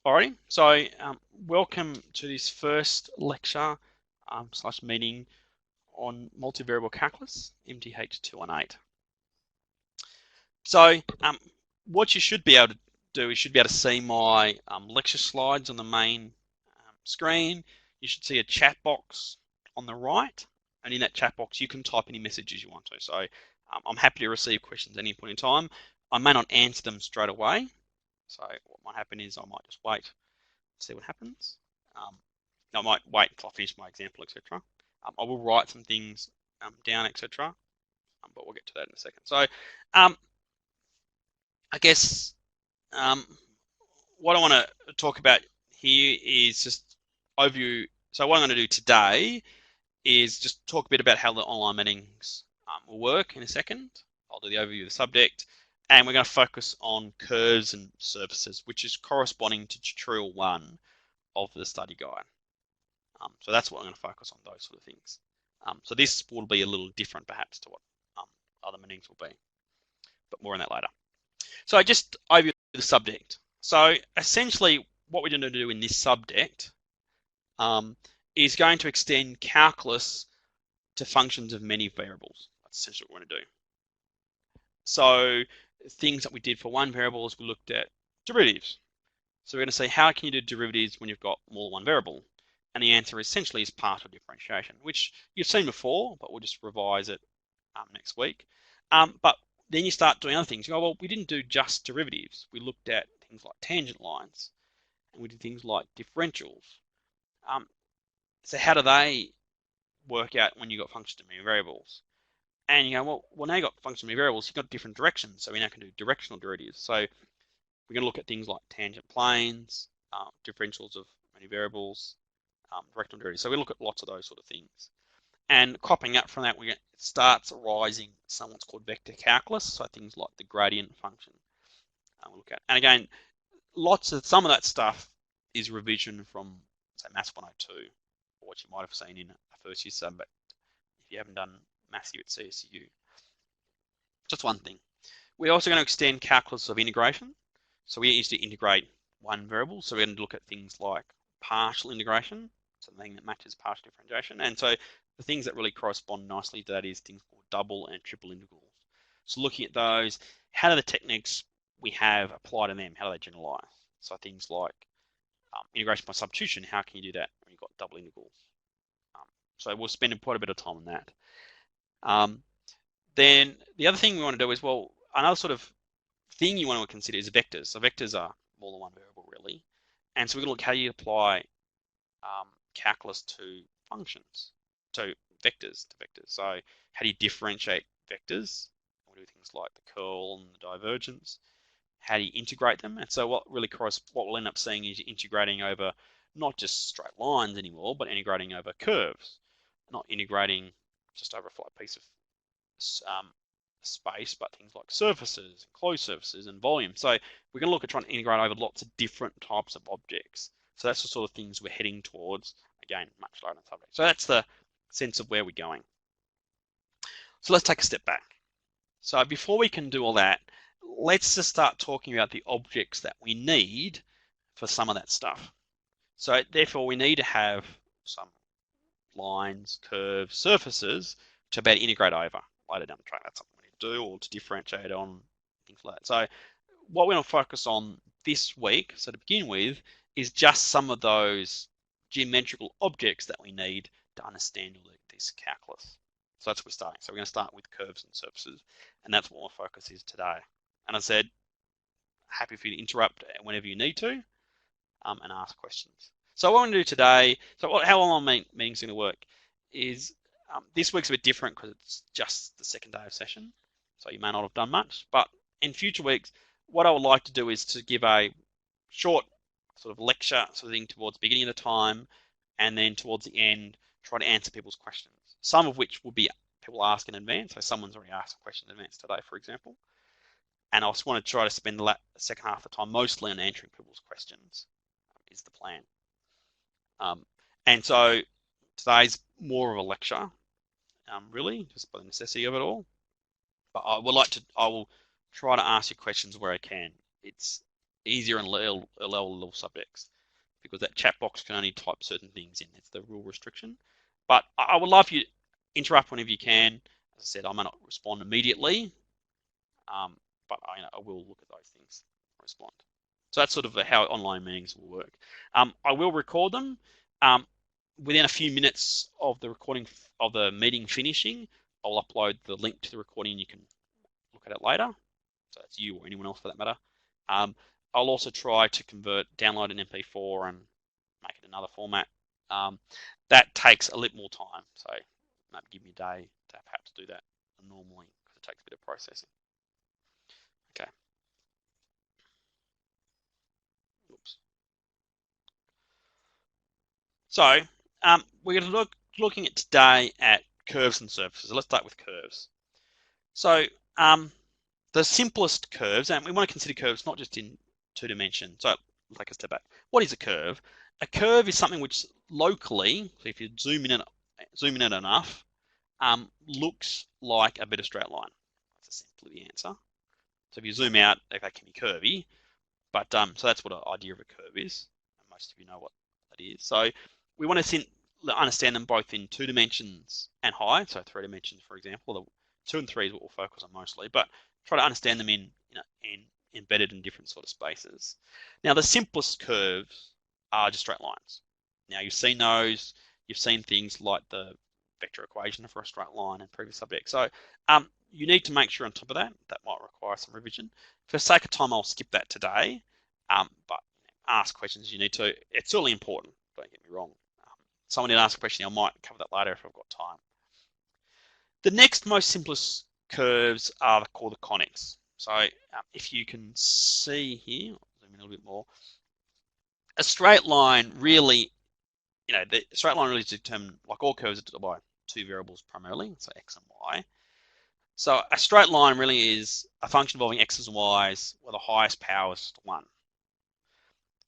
Alrighty, so welcome to this first lecture slash meeting on multivariable calculus, MTH218. So what you should be able to do is should be able to see my lecture slides on the main screen. You should see a chat box on the right, and in that chat box you can type any messages you want to. So I'm happy to receive questions at any point in time. I may not answer them straight away, so what might happen is I might just wait, see what happens. Um, I might wait until I finish my example, etc. I will write some things down, etc. But we'll get to that in a second. So I guess what I want to talk about here is just overview. So what I'm going to do today is just talk a bit about how the online meetings will work in a second. I'll do the overview of the subject, and we're going to focus on curves and surfaces, which is corresponding to tutorial 1 of the study guide. So that's what I'm going to focus on, those sort of things. So this will be a little different perhaps to what other meetings will be, but more on that later. So just overview the subject. So essentially what we're going to do in this subject is going to extend calculus to functions of many variables. That's essentially what we're going to do. So things that we did for one variable is we looked at derivatives. So we're going to say, how can you do derivatives when you've got more than one variable? And the answer essentially is partial differentiation, which you've seen before, but we'll just revise it next week. But then you start doing other things. You go, well, we didn't do just derivatives. We looked at things like tangent lines, and we did things like differentials. So how do they work out when you've got functions of many variables? And you go, well, now you've got functions of many variables, you've got different directions, so we now can do directional derivatives. So we're going to look at things like tangent planes, differentials of many variables, directional derivatives. So we look at lots of those sort of things. And cropping up from that, it starts arising some what's called vector calculus, so things like the gradient function. We'll look at. And again, some of that stuff is revision from, say, Maths 102, or what you might have seen in a first year sub, but if you haven't done Maths at CSU. Just one thing. We're also going to extend calculus of integration. So we used to integrate one variable, so we're going to look at things like partial integration, something that matches partial differentiation. And so the things that really correspond nicely to that is things called double and triple integrals. So looking at those, how do the techniques we have apply to them? How do they generalize? So things like integration by substitution, how can you do that when you've got double integrals? So we'll spend quite a bit of time on that. Then the other thing we want to do is, well, another sort of thing you want to consider is vectors. So vectors are more than one variable, really. And so we're going to look how you apply calculus to functions, to vectors. So how do you differentiate vectors? We do things like the curl and the divergence. How do you integrate them? And so what we'll end up seeing is integrating over not just straight lines anymore, but integrating over curves, not integrating just over a flat piece of space, but things like surfaces, closed surfaces, and volume. So we're going to look at trying to integrate over lots of different types of objects. So that's the sort of things we're heading towards, again, much later in the subject. So that's the sense of where we're going. So let's take a step back. So before we can do all that, let's just start talking about the objects that we need for some of that stuff. So therefore, we need to have some lines, curves, surfaces to be able to integrate over later down the track. That's something we need to do, or to differentiate on, things like that. So what we're going to focus on this week, so to begin with, is just some of those geometrical objects that we need to understand this calculus. So that's where we're starting. So we're going to start with curves and surfaces, and that's what my focus is today. And I said, happy for you to interrupt whenever you need to, and ask questions. So what I'm going to do today, how online meetings are going to work is, this week's a bit different because it's just the second day of session, so you may not have done much. But in future weeks, what I would like to do is to give a short sort of lecture sort of thing towards the beginning of the time, and then towards the end, try to answer people's questions. Some of which will be people ask in advance. So someone's already asked a question in advance today, for example. And I just want to try to spend the second half of the time mostly on answering people's questions, is the plan. And so today's more of a lecture, really, just by the necessity of it all. But I will try to ask you questions where I can. It's easier and lower level subjects, because that chat box can only type certain things in. It's the real restriction. But I would love you to interrupt whenever you can. As I said, I may not respond immediately, but I will look at those things and respond. So that's sort of how online meetings will work. I will record them. Within a few minutes of the recording of the meeting finishing, I'll upload the link to the recording. You can look at it later. So that's you or anyone else for that matter. I'll also try to download an MP4 and make it another format. That takes a little more time. So maybe give me a day to perhaps do that normally, because it takes a bit of processing. Okay. Oops. So we're going to looking at today at curves and surfaces. Let's start with curves. So the simplest curves, and we want to consider curves not just in 2 dimensions. So take a step back. What is a curve? A curve is something which locally, so if you zoom in enough, looks like a bit of straight line. That's simply the answer. So if you zoom out, that can be curvy. But so that's what an idea of a curve is. Most of you know what that is. So we want to understand them both in 2 dimensions and high. So 3 dimensions, for example. The 2 and 3 is what we'll focus on mostly. But try to understand them in embedded in different sort of spaces. Now the simplest curves are just straight lines. Now you've seen those. You've seen things like the vector equation for a straight line in previous subjects. So you need to make sure on top of that. That might require some revision. For sake of time, I'll skip that today. But ask questions you need to. It's certainly important. Don't get me wrong. Someone did ask a question. I might cover that later if I've got time. The next most simplest curves are called the conics. So if you can see here, I'll zoom in a little bit more. A straight line really, the straight line really is determined, like all curves, by 2 variables primarily, so x and y. So a straight line really is a function involving x's and y's where the highest power is 1.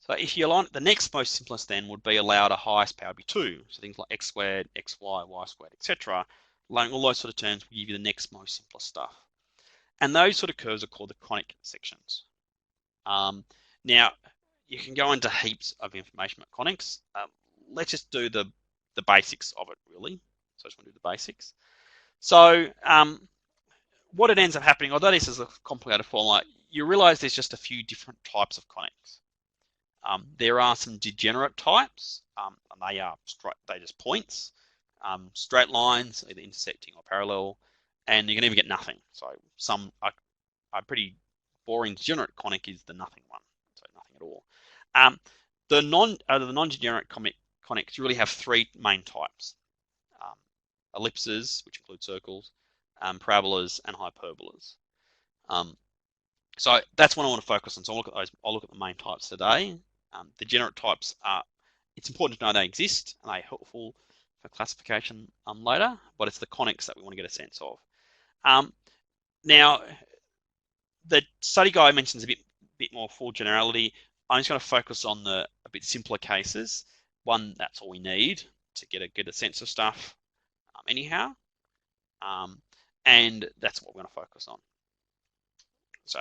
So if you align, the next most simplest then would be allow the highest power to be 2. So things like x squared, xy, y squared, etc. Allowing all those sort of terms will give you the next most simplest stuff. And those sort of curves are called the conic sections. Now, you can go into heaps of information about conics. Let's just do the basics of it, really. So I just want to do the basics. So what it ends up happening, although this is a complicated formula, you realize there's just a few different types of conics. There are some degenerate types, and they're just points, straight lines, either intersecting or parallel, and you can even get nothing. So some are pretty boring. Degenerate conic is the nothing one, so nothing at all. The non-degenerate conics really have 3 main types: ellipses, which include circles, parabolas, and hyperbolas. So that's what I want to focus on. So I'll look at those. I'll look at the main types today. The degenerate types are. It's important to know they exist, and they're helpful for classification later. But it's the conics that we want to get a sense of. Now, the study guide mentions a bit more full generality. I'm just going to focus on the a bit simpler cases. One, that's all we need to get a sense of stuff. Anyhow, and that's what we're going to focus on. So,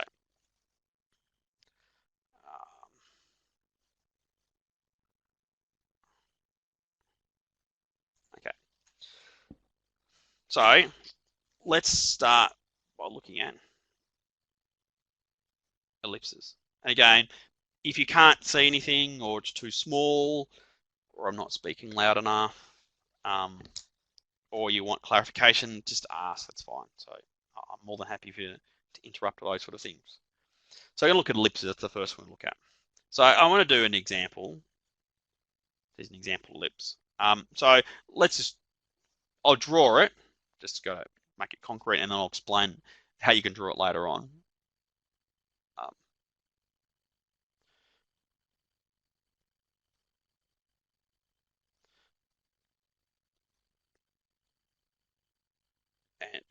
okay. So let's start by looking at ellipses. And again, if you can't see anything, or it's too small, or I'm not speaking loud enough, or you want clarification, just ask. That's fine. So I'm more than happy for you to interrupt those sort of things. So I'm going to look at ellipses. That's the first one to look at. So I want to do an example. There's an example ellipse. So I'll draw it. Just got to make it concrete, and then I'll explain how you can draw it later on. And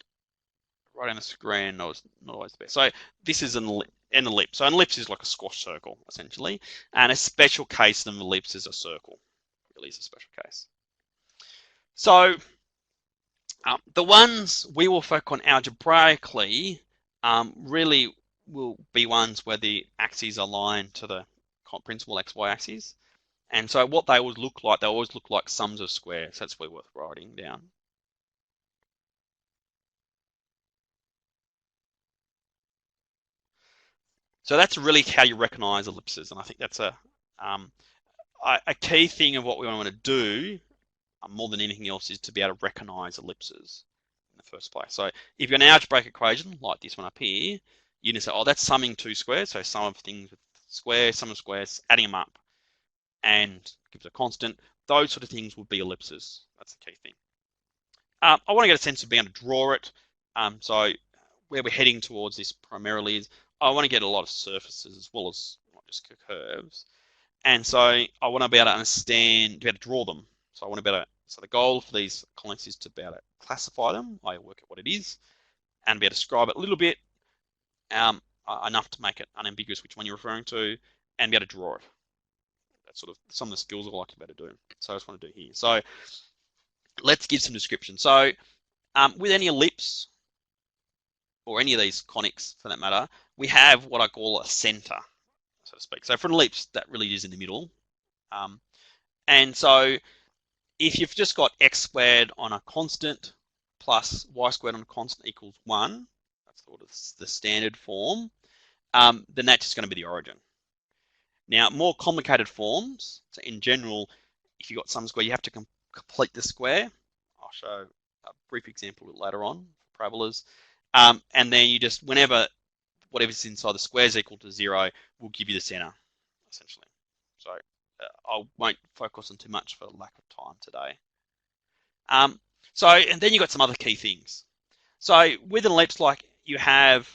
right on the screen, no, it's not always the best. So this is an ellipse. So an ellipse is like a squash circle, essentially. And a special case of an ellipse is a circle. It really is a special case. So the ones we will focus on algebraically really will be ones where the axes align to the principal XY axes. And so what they always look like sums of squares. That's really worth writing down. So that's really how you recognize ellipses. And I think that's a key thing of what we want to do more than anything else is to be able to recognize ellipses in the first place. So if you're an algebraic equation like this one up here, you can say, oh, that's summing two squares. So sum of things with squares, sum of squares, adding them up and gives a constant. Those sort of things would be ellipses. That's the key thing. I want to get a sense of being able to draw it. So where we're heading towards this primarily is I want to get a lot of surfaces as well as not just curves. And so I want to be able to understand, to be able to draw them. So I want to be able to, so the goal for these conics is to be able to classify them, I work at what it is, and be able to describe it a little bit, enough to make it unambiguous which one you're referring to, and be able to draw it. That's sort of some of the skills I like to be able to do. So I just want to do here. So let's give some description. So with any ellipse, or any of these conics for that matter, we have what I call a center, so to speak. So for an ellipse, that really is in the middle. And so if you've just got x squared on a constant plus y squared on a constant equals 1, that's sort of the standard form, then that's just going to be the origin. Now, more complicated forms, so in general, if you've got some square, you have to complete the square. I'll show a brief example later on for parabolas. And then you just, whenever whatever's inside the square is equal to 0, will give you the center, essentially. So I won't focus on too much for lack of time today. And then you've got some other key things. So with an ellipse, like you have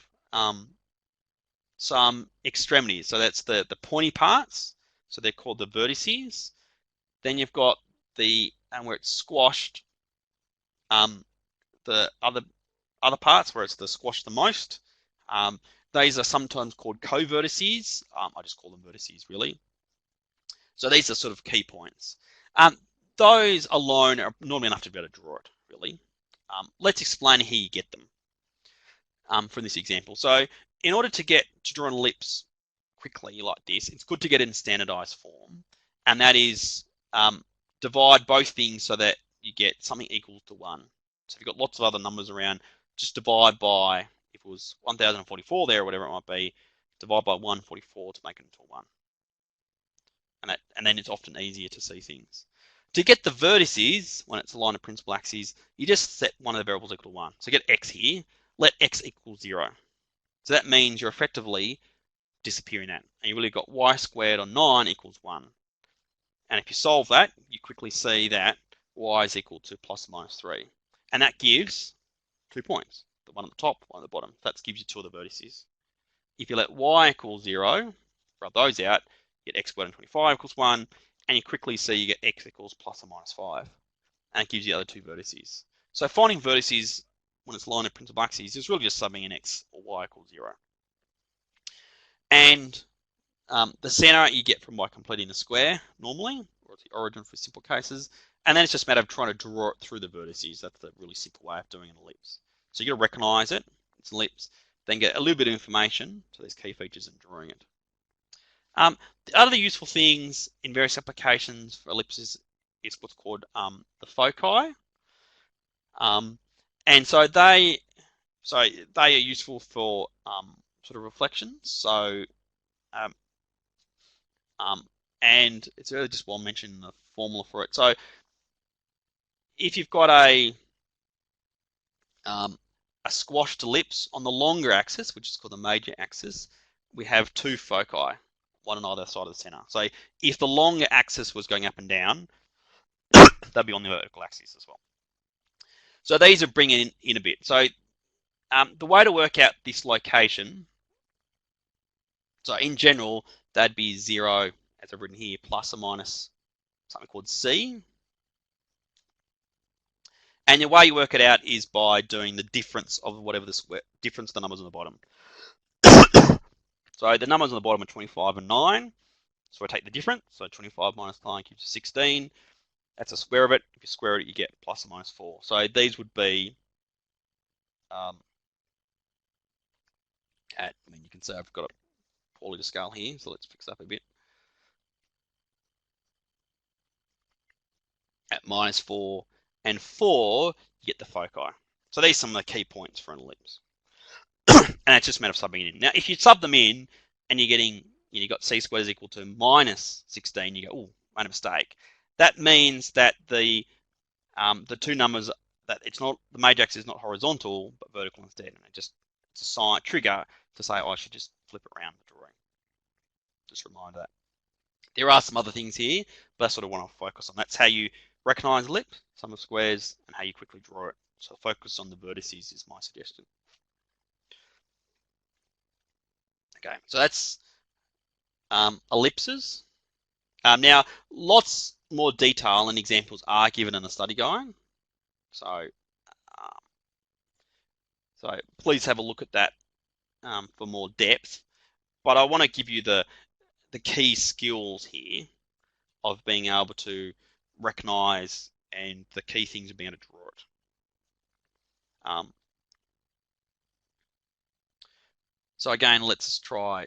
some extremities. So that's the pointy parts. So they're called the vertices. Then you've got and where it's squashed, the other parts where it's the squash the most. These are sometimes called co-vertices. I just call them vertices, really. So these are sort of key points. Those alone are normally enough to be able to draw it, really. Let's explain how you get them from this example. So in order to draw an ellipse quickly like this, it's good to get it in standardized form. And that is divide both things so that you get something equal to 1. So if you've got lots of other numbers around, just divide by, if it was 1044 there or whatever it might be, divide by 144 to make it into 1. And then it's often easier to see things. To get the vertices, when it's aligned to principal axes, you just set one of the variables equal to 1. So get x here, let x equal 0. So that means you're effectively disappearing that. And you really got y squared on 9 equals 1. And if you solve that, you quickly see that y is equal to plus or minus 3. And that gives 2 points. The one at the top, one at the bottom. That gives you 2 of the vertices. If you let y equal 0, rub those out, you get x squared on 25 equals 1, and you quickly see you get x equals plus or minus 5. And it gives you the other 2 vertices. So finding vertices when it's aligned at principal axes is really just subbing in x or y equals 0. And the center you get from by completing the square normally, or the origin for simple cases. And then it's just a matter of trying to draw it through the vertices. That's the really simple way of doing an ellipse. So you got to recognize it, it's an ellipse, then get a little bit of information, so there's key features in drawing it. The other useful things in various applications for ellipses is what's called the foci. And so they are useful for sort of reflections. So and it's really just well mentioned in the formula for it. So if you've got a squashed ellipse on the longer axis, which is called the major axis, we have 2 foci, one on either side of the center. So if the longer axis was going up and down, they'll be on the vertical axis as well. So these are bringing in a bit. So the way to work out this location, so in general, that'd be 0, as I've written here, plus or minus something called C. And the way you work it out is by doing the difference of whatever the difference of the numbers on the bottom. So the numbers on the bottom are 25 and 9. So I take the difference. So 25 minus 9 gives you 16. That's a square of it. If you square it, you get plus or minus 4. So these would be I mean, you can say I've got it poorly to scale here, so let's fix it up a bit. At -4 and 4, you get the foci. So these are some of the key points for an ellipse. And it's just a matter of subbing it in. Now, if you sub them in and you're getting, you got c squared is equal to -16, you go, oh, made a mistake. That means that the two numbers, that it's not, the major axis is not horizontal but vertical instead, and it's a sign trigger to say, oh, I should just flip it around the drawing. Just remind that. There are some other things here, but that's what I want to focus on. That's how you recognize ellipse, sum of squares, and how you quickly draw it. So focus on the vertices is my suggestion. Okay, so that's ellipses. Now, lots more detail and examples are given in the study guide. So please have a look at that for more depth. But I want to give you the key skills here of being able to recognize, and the key things of being able to draw it. So again, let's try.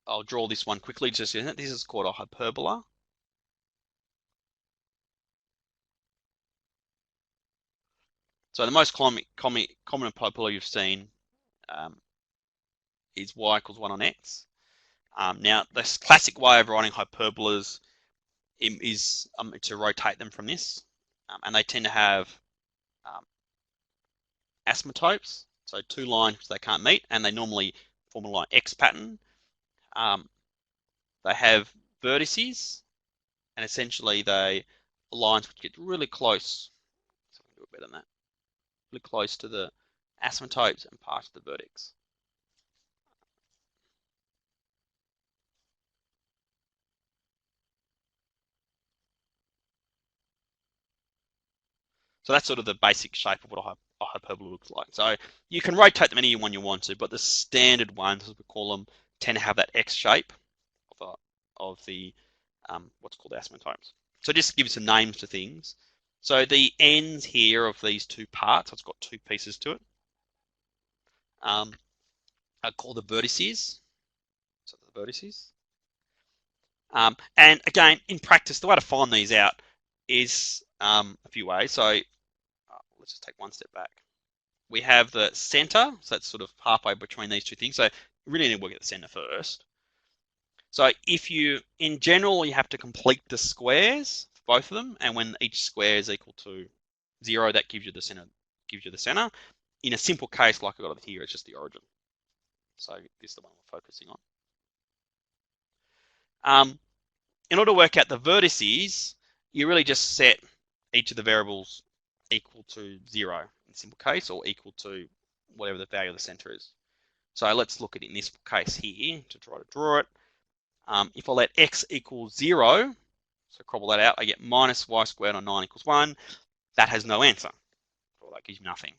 I'll draw this one quickly. Just this is called a hyperbola. So the most common hyperbola you've seen is y equals 1 on x. Now, the classic way of writing hyperbolas is to rotate them from this, and they tend to have asymptotes, so two lines which they can't meet, and they normally form a line X pattern. They have vertices, and essentially they are lines which get really close. So I can do it better than that. Really close to the asymptotes and past the vertex. So that's sort of the basic shape of what a hyperbola looks like. So you can rotate them any one you want to, but the standard ones, as we call them, tend to have that X shape of the what's called asymptotes. So just to give you some names to things. So the ends here of these two parts, it's got two pieces to it, are called the vertices. So the vertices. And again, in practice, the way to find these out is a few ways. So let's just take one step back. We have the center, so that's sort of halfway between these two things. So you really need to work at the center first. So if you, in general, you have to complete the squares for both of them, and when each square is equal to 0, that gives you the center. In a simple case like I got it here, it's just the origin. So this is the one we're focusing on. In order to work out the vertices, you really just set each of the variables equal to 0 in a simple case, or equal to whatever the value of the center is. So let's look at it in this case here to try to draw it. If I let x equal 0, so crobble that out, I get minus y squared on 9 equals 1. That has no answer. Well, that gives you nothing.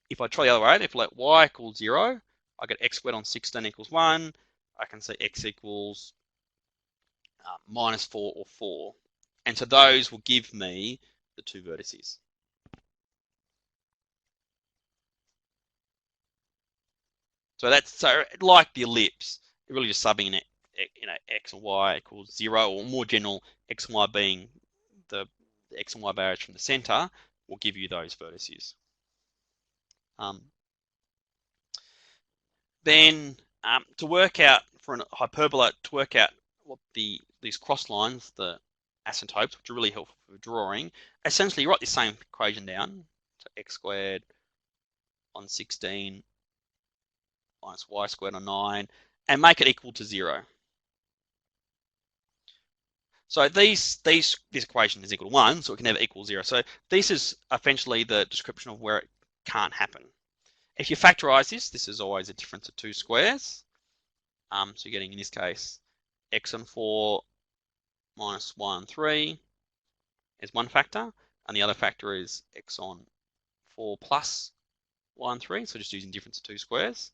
If I try the other way, if I let y equal 0, I get x squared on 16 equals 1. I can say x equals minus 4 or 4. And so those will give me the two vertices. So that's like the ellipse, really just subbing in it, x and y equals 0, or more general, x and y being the x and y barriers from the center, will give you those vertices. Then to work out, for a hyperbola, to work out what these cross lines, the asymptotes, which are really helpful for drawing, essentially you write the same equation down. So x squared on 16 minus y squared on 9, and make it equal to 0. So this equation is equal to 1, so it can never equal 0. So this is essentially the description of where it can't happen. If you factorize this is always a difference of two squares. So you're getting, in this case, x on 4 minus y on 3 is one factor, and the other factor is x on 4 plus y on 3, so just using difference of two squares.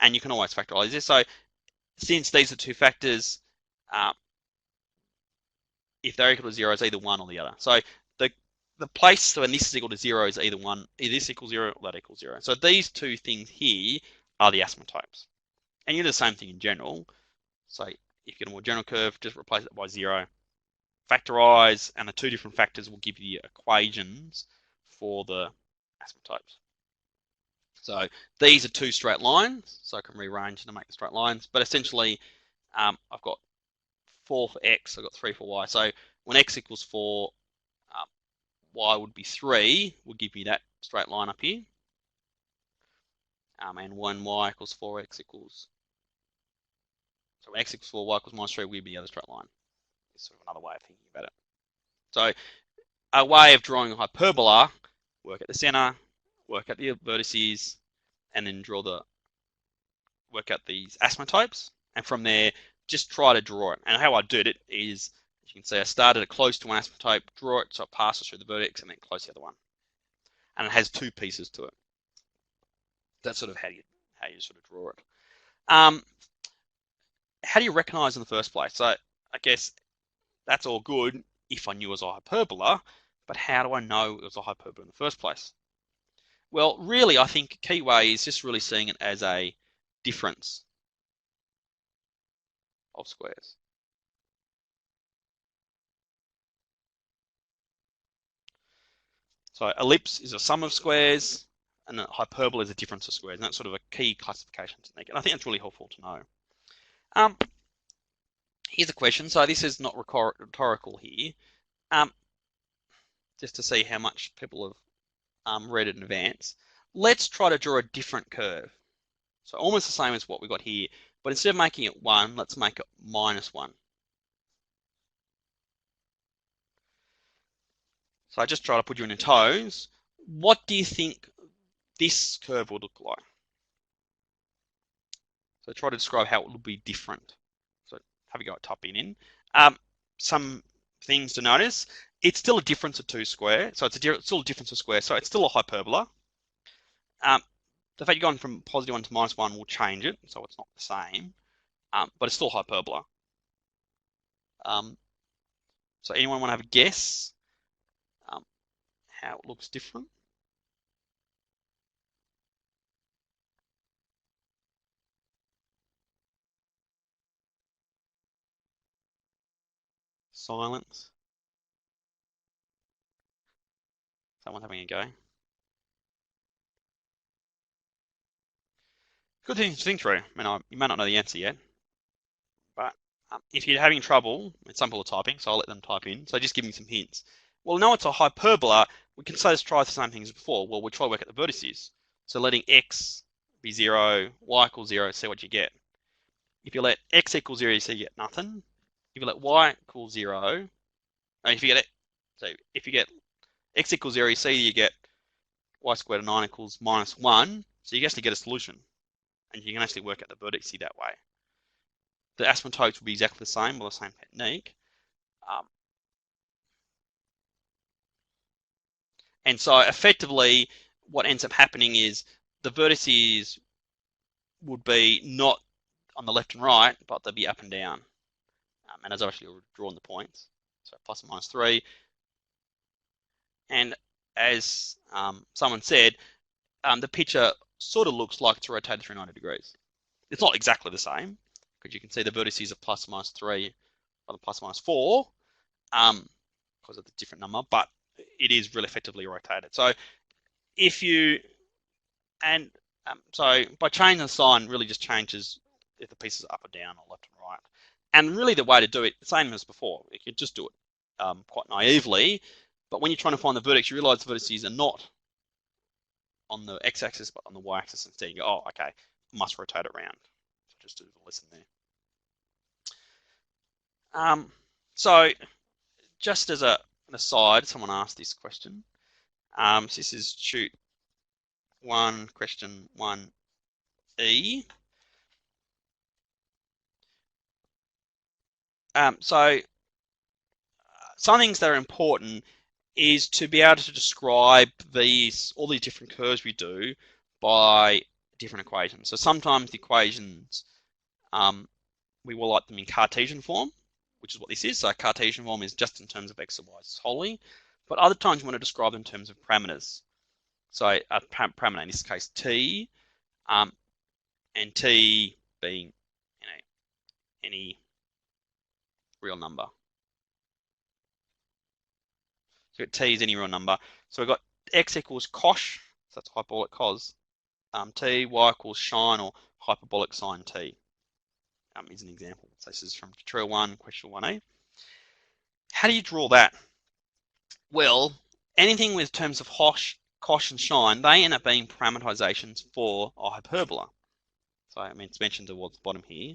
And you can always factorize this. So since these are two factors, if they're equal to 0, it's either one or the other. So the place when this is equal to 0 is either this equals 0 or that equals 0. So these two things here are the asymptotes. And you do the same thing in general. So if you get a more general curve, just replace it by 0. Factorize, and the two different factors will give you equations for the asymptotes. So these are two straight lines, so I can rearrange to make the straight lines. But essentially, I've got 4 for x, I've got 3 for y. So when x equals 4, y would be 3, will give me that straight line up here. And when y equals 4, x equals... So when x equals 4, y equals minus 3 will be the other straight line. It's sort of another way of thinking about it. So a way of drawing a hyperbola, work at the center, work out the vertices, and then work out these asymptotes, and from there, just try to draw it. And how I did it is, as you can see, I started it close to one asymptote, draw it so it passes through the vertex, and then close the other one. And it has two pieces to it. That's sort of how you sort of draw it. How do you recognize in the first place? So I guess that's all good if I knew it was a hyperbola, but how do I know it was a hyperbola in the first place? Well, really, I think a key way is just really seeing it as a difference of squares. So ellipse is a sum of squares, and a hyperbola is a difference of squares, and that's sort of a key classification technique, and I think it's really helpful to know. Here's a question. So this is not rhetorical here, just to see how much people have read it in advance. Let's try to draw a different curve. So almost the same as what we got here, but instead of making it 1, let's make it -1. So I just try to put you in your toes. What do you think this curve would look like? So try to describe how it would be different. So have a go at typing in. Some things to notice. It's still a difference of 2 squares. So it's still a difference of squares. So it's still a hyperbola. The fact you've gone from +1 to -1 will change it. So it's not the same. But it's still hyperbola. So anyone want to have a guess how it looks different? Silence. Someone having a go. Good thing to think through. I mean, you may not know the answer yet, but if you're having trouble, some people are typing, so I'll let them type in. So just give me some hints. Well, no, it's a hyperbola. We can say let's try the same things as before. Well, we'll try to work at the vertices. So letting x be 0, y equals 0, see what you get. If you let x equal 0, you see you get nothing. If you let y equal 0, if you get x equals 0, you see you get y squared of 9 equals -1. So you actually get a solution. And you can actually work out the vertices that way. The asymptotes will be exactly the same, with the same technique. And so effectively, what ends up happening is the vertices would be not on the left and right, but they'll be up and down. And as I've actually drawn the points, so plus and -3. And as someone said, the picture sort of looks like it's rotated through 90 degrees. It's not exactly the same, because you can see the vertices are plus -3 or the plus -4, because of the different number, but it is really effectively rotated. So so by changing the sign really just changes if the pieces are up or down or left and right. And really the way to do it, the same as before, you can just do it quite naively, but when you're trying to find the vertex, you realize the vertices are not on the x-axis, but on the y-axis instead. You go, oh, okay, I must rotate it around. So just do the lesson there. So just as an aside, someone asked this question. So this is shoot 1, question 1E. So some things that are important is to be able to describe all these different curves we do by different equations. So sometimes the equations, we will write them in Cartesian form, which is what this is. So Cartesian form is just in terms of x and y solely. But other times you want to describe them in terms of parameters. So a parameter, in this case t, and t being any real number. So t is any real number. So we've got x equals cosh, so that's hyperbolic cos t, y equals sine or hyperbolic sine t is an example. So this is from tutorial 1, question 1a. How do you draw that? Well, anything with terms of cosh and sine, they end up being parameterizations for a hyperbola. So I mean, it's mentioned towards the bottom here.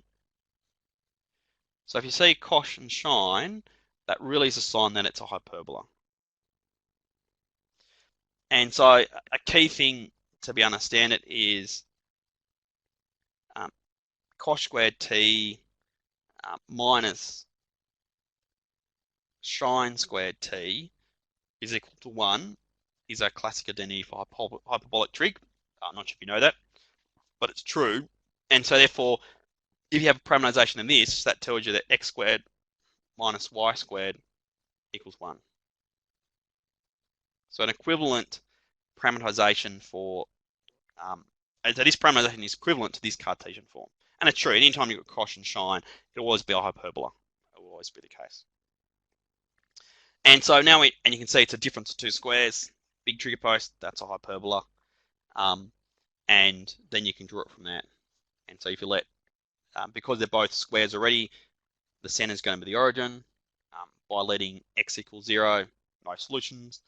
So if you see cosh and sine, that really is a sign that it's a hyperbola. And so a key thing to be understand it is cosh squared t minus sine squared t is equal to 1 is a classic identity for hyperbolic trig. I'm not sure if you know that, but it's true. And so therefore, if you have a parameterization in this, that tells you that x squared minus y squared equals 1. So an equivalent parameterization for, so this parameterization is equivalent to this Cartesian form. And it's true, anytime you've got cosh and sine, it'll always be a hyperbola. It will always be the case. And so now, and you can see it's a difference of two squares. Big trigger post, that's a hyperbola. And then you can draw it from that. And so if you let, because they're both squares already, the center is going to be the origin. By letting x equals 0, no solutions.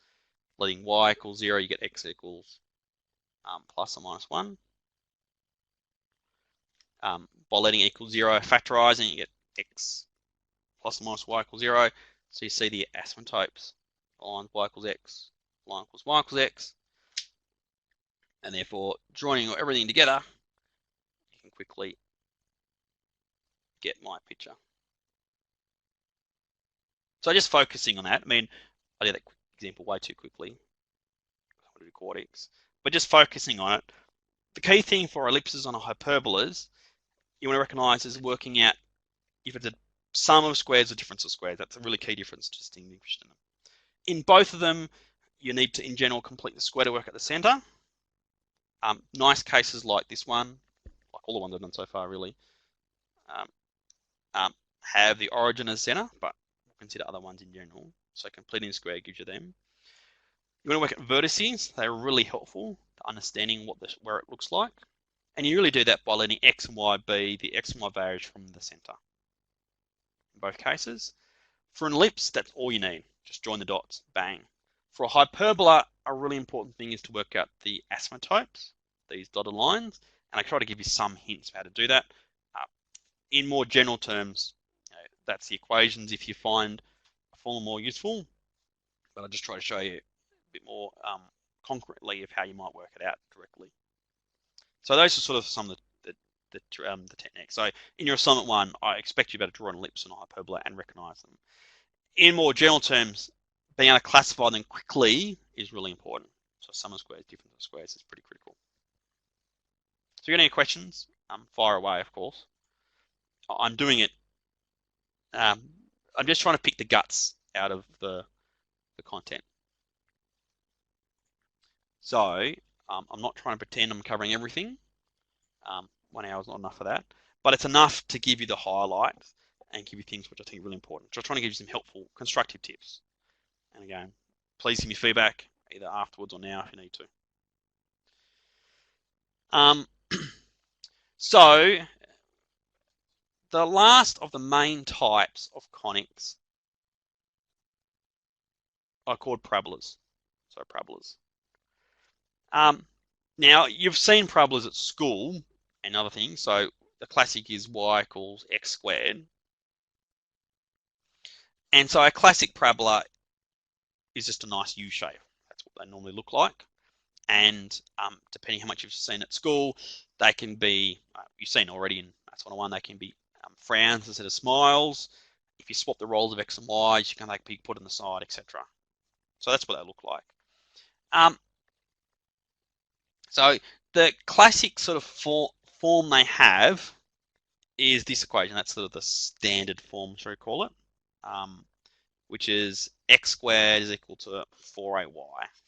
Letting y equals 0, you get x equals plus or minus 1. By letting equals 0, factorizing, you get x plus or minus y equals 0. So you see the asymptotes, line y equals x, line equals y equals x. And therefore, joining everything together, you can quickly get my picture. So just focusing on that, I mean, I did that example way too quickly. I want to do quartics. But just focusing on it, the key thing for ellipses on a hyperbolas, you want to recognize is working out if it's a sum of squares or difference of squares. That's a really key difference to distinguish them. In both of them, you need to, in general, complete the square to work at the center. Nice cases like this one, like all the ones I've done so far, really, have the origin as center, but we'll consider other ones in general. So completing the square gives you them. You want to work at vertices. They're really helpful to understanding where it looks like. And you really do that by letting x and y be the x and y values from the center. In both cases. For an ellipse, that's all you need. Just join the dots, bang. For a hyperbola, a really important thing is to work out the asymptotes, these dotted lines, and I try to give you some hints of how to do that. In more general terms, that's the equations if you find a formula more useful, but I'll just try to show you a bit more concretely of how you might work it out directly. So those are sort of some of the techniques. So in your assignment 1, I expect you to be able to draw an ellipse and a hyperbola and recognize them. In more general terms, being able to classify them quickly is really important. So sum of squares, difference of squares is pretty critical. So if you got any questions, fire away, of course. I'm doing it. I'm just trying to pick the guts out of the content. So I'm not trying to pretend I'm covering everything. 1 hour is not enough for that, but it's enough to give you the highlights and give you things which I think are really important. So I'm trying to give you some helpful, constructive tips. And again, please give me feedback either afterwards or now if you need to. So the last of the main types of conics are called parabolas. So parabolas. Now you've seen parabolas at school and other things. So the classic is y equals x squared. And so a classic parabola is just a nice U shape. That's what they normally look like. And depending how much you've seen at school, they can be, you've seen already in Maths 101, they can be frowns instead of smiles. If you swap the roles of x and y, you can be put on the side, etc. So that's what they look like. So the classic sort of form they have is this equation. That's sort of the standard form, shall we call it, which is x squared is equal to 4ay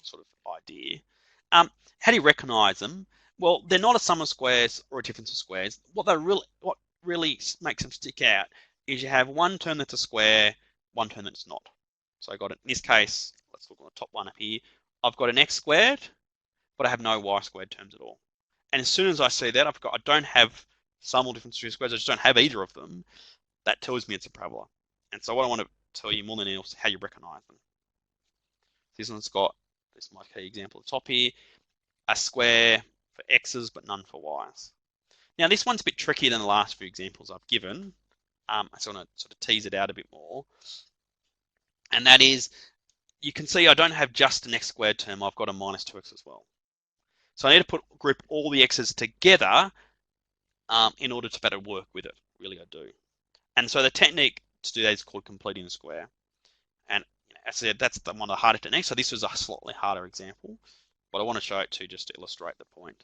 sort of idea. How do you recognize them? Well, they're not a sum of squares or a difference of squares. What really makes them stick out is you have one term that's a square, one term that's not. So I got it in this case. Let's look at the top one up here. I've got an x squared, but I have no y squared terms at all. And as soon as I see that, I don't have sum or difference of squares. I just don't have either of them. That tells me it's a parabola. And so what I want to tell you more than anything else is how you recognize them. This one's got, this is my key example at the top here, a square for x's but none for y's. Now this one's a bit trickier than the last few examples I've given. I just want to sort of tease it out a bit more. And that is, you can see I don't have just an x squared term, I've got a minus 2x as well. So I need to group all the x's together in order to better work with it. Really, I do. And so the technique to do that is called completing the square. And as I said, that's one of the harder techniques. So this was a slightly harder example, but I want to show it to you just to illustrate the point.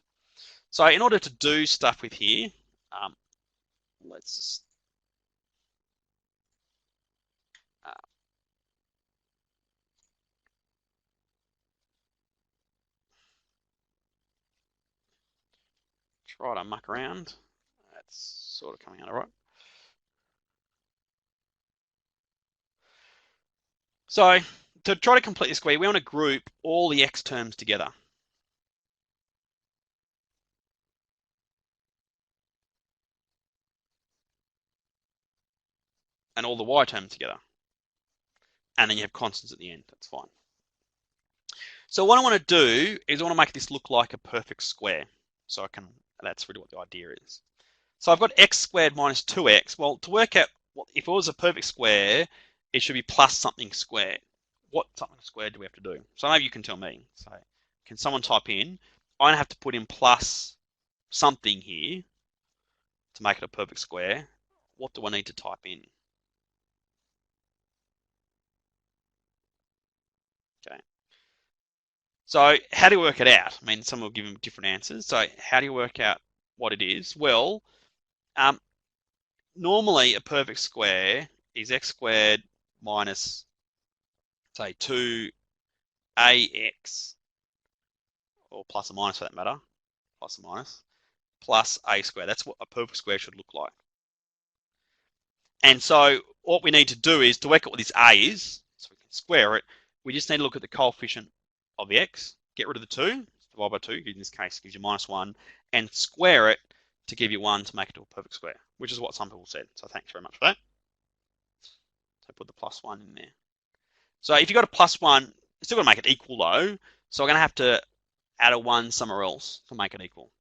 So in order to do stuff with here, let's just try to muck around. That's sort of coming out all right. So to try to complete the square, we want to group all the x terms together. And all the y terms together. And then you have constants at the end. That's fine. So what I want to do is I want to make this look like a perfect square. So that's really what the idea is. So I've got x squared minus 2x. Well, to work out if it was a perfect square, it should be plus something squared. What something squared do we have to do? So maybe you can tell me. So can someone type in? I'm going to have to put in plus something here to make it a perfect square. What do I need to type in? Okay. So how do you work it out? I mean, some will give them different answers. So how do you work out what it is? Well, normally a perfect square is x squared minus, say, 2ax, or plus or minus for that matter, plus or minus, plus a squared. That's what a perfect square should look like. And so what we need to do is to work out what this a is, so we can square it, we just need to look at the coefficient of the x, get rid of the 2, divide by 2, in this case gives you minus 1, and square it to give you 1 to make it to a perfect square, which is what some people said. So thanks very much for that. So put the plus 1 in there. So if you've got a plus 1, you're still going to make it equal though, so we're going to have to add a 1 somewhere else to make it equal.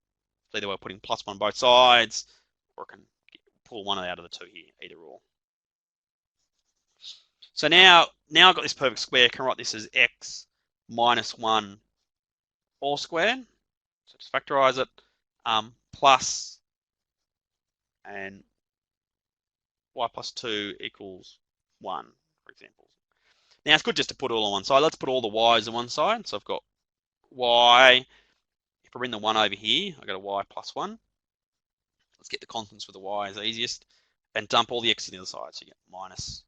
So either we're putting plus 1 on both sides, or I can pull one out of the 2 here, either or. So now I've got this perfect square, I can write this as x minus 1 all squared. So just factorize it, plus, and y plus 2 equals 1, for example. Now it's good just to put it all on one side. Let's put all the y's on one side. So I've got y, if I bring the 1 over here, I've got a y plus 1. Let's get the constants for the y is easiest, and dump all the x on the other side. So you get minus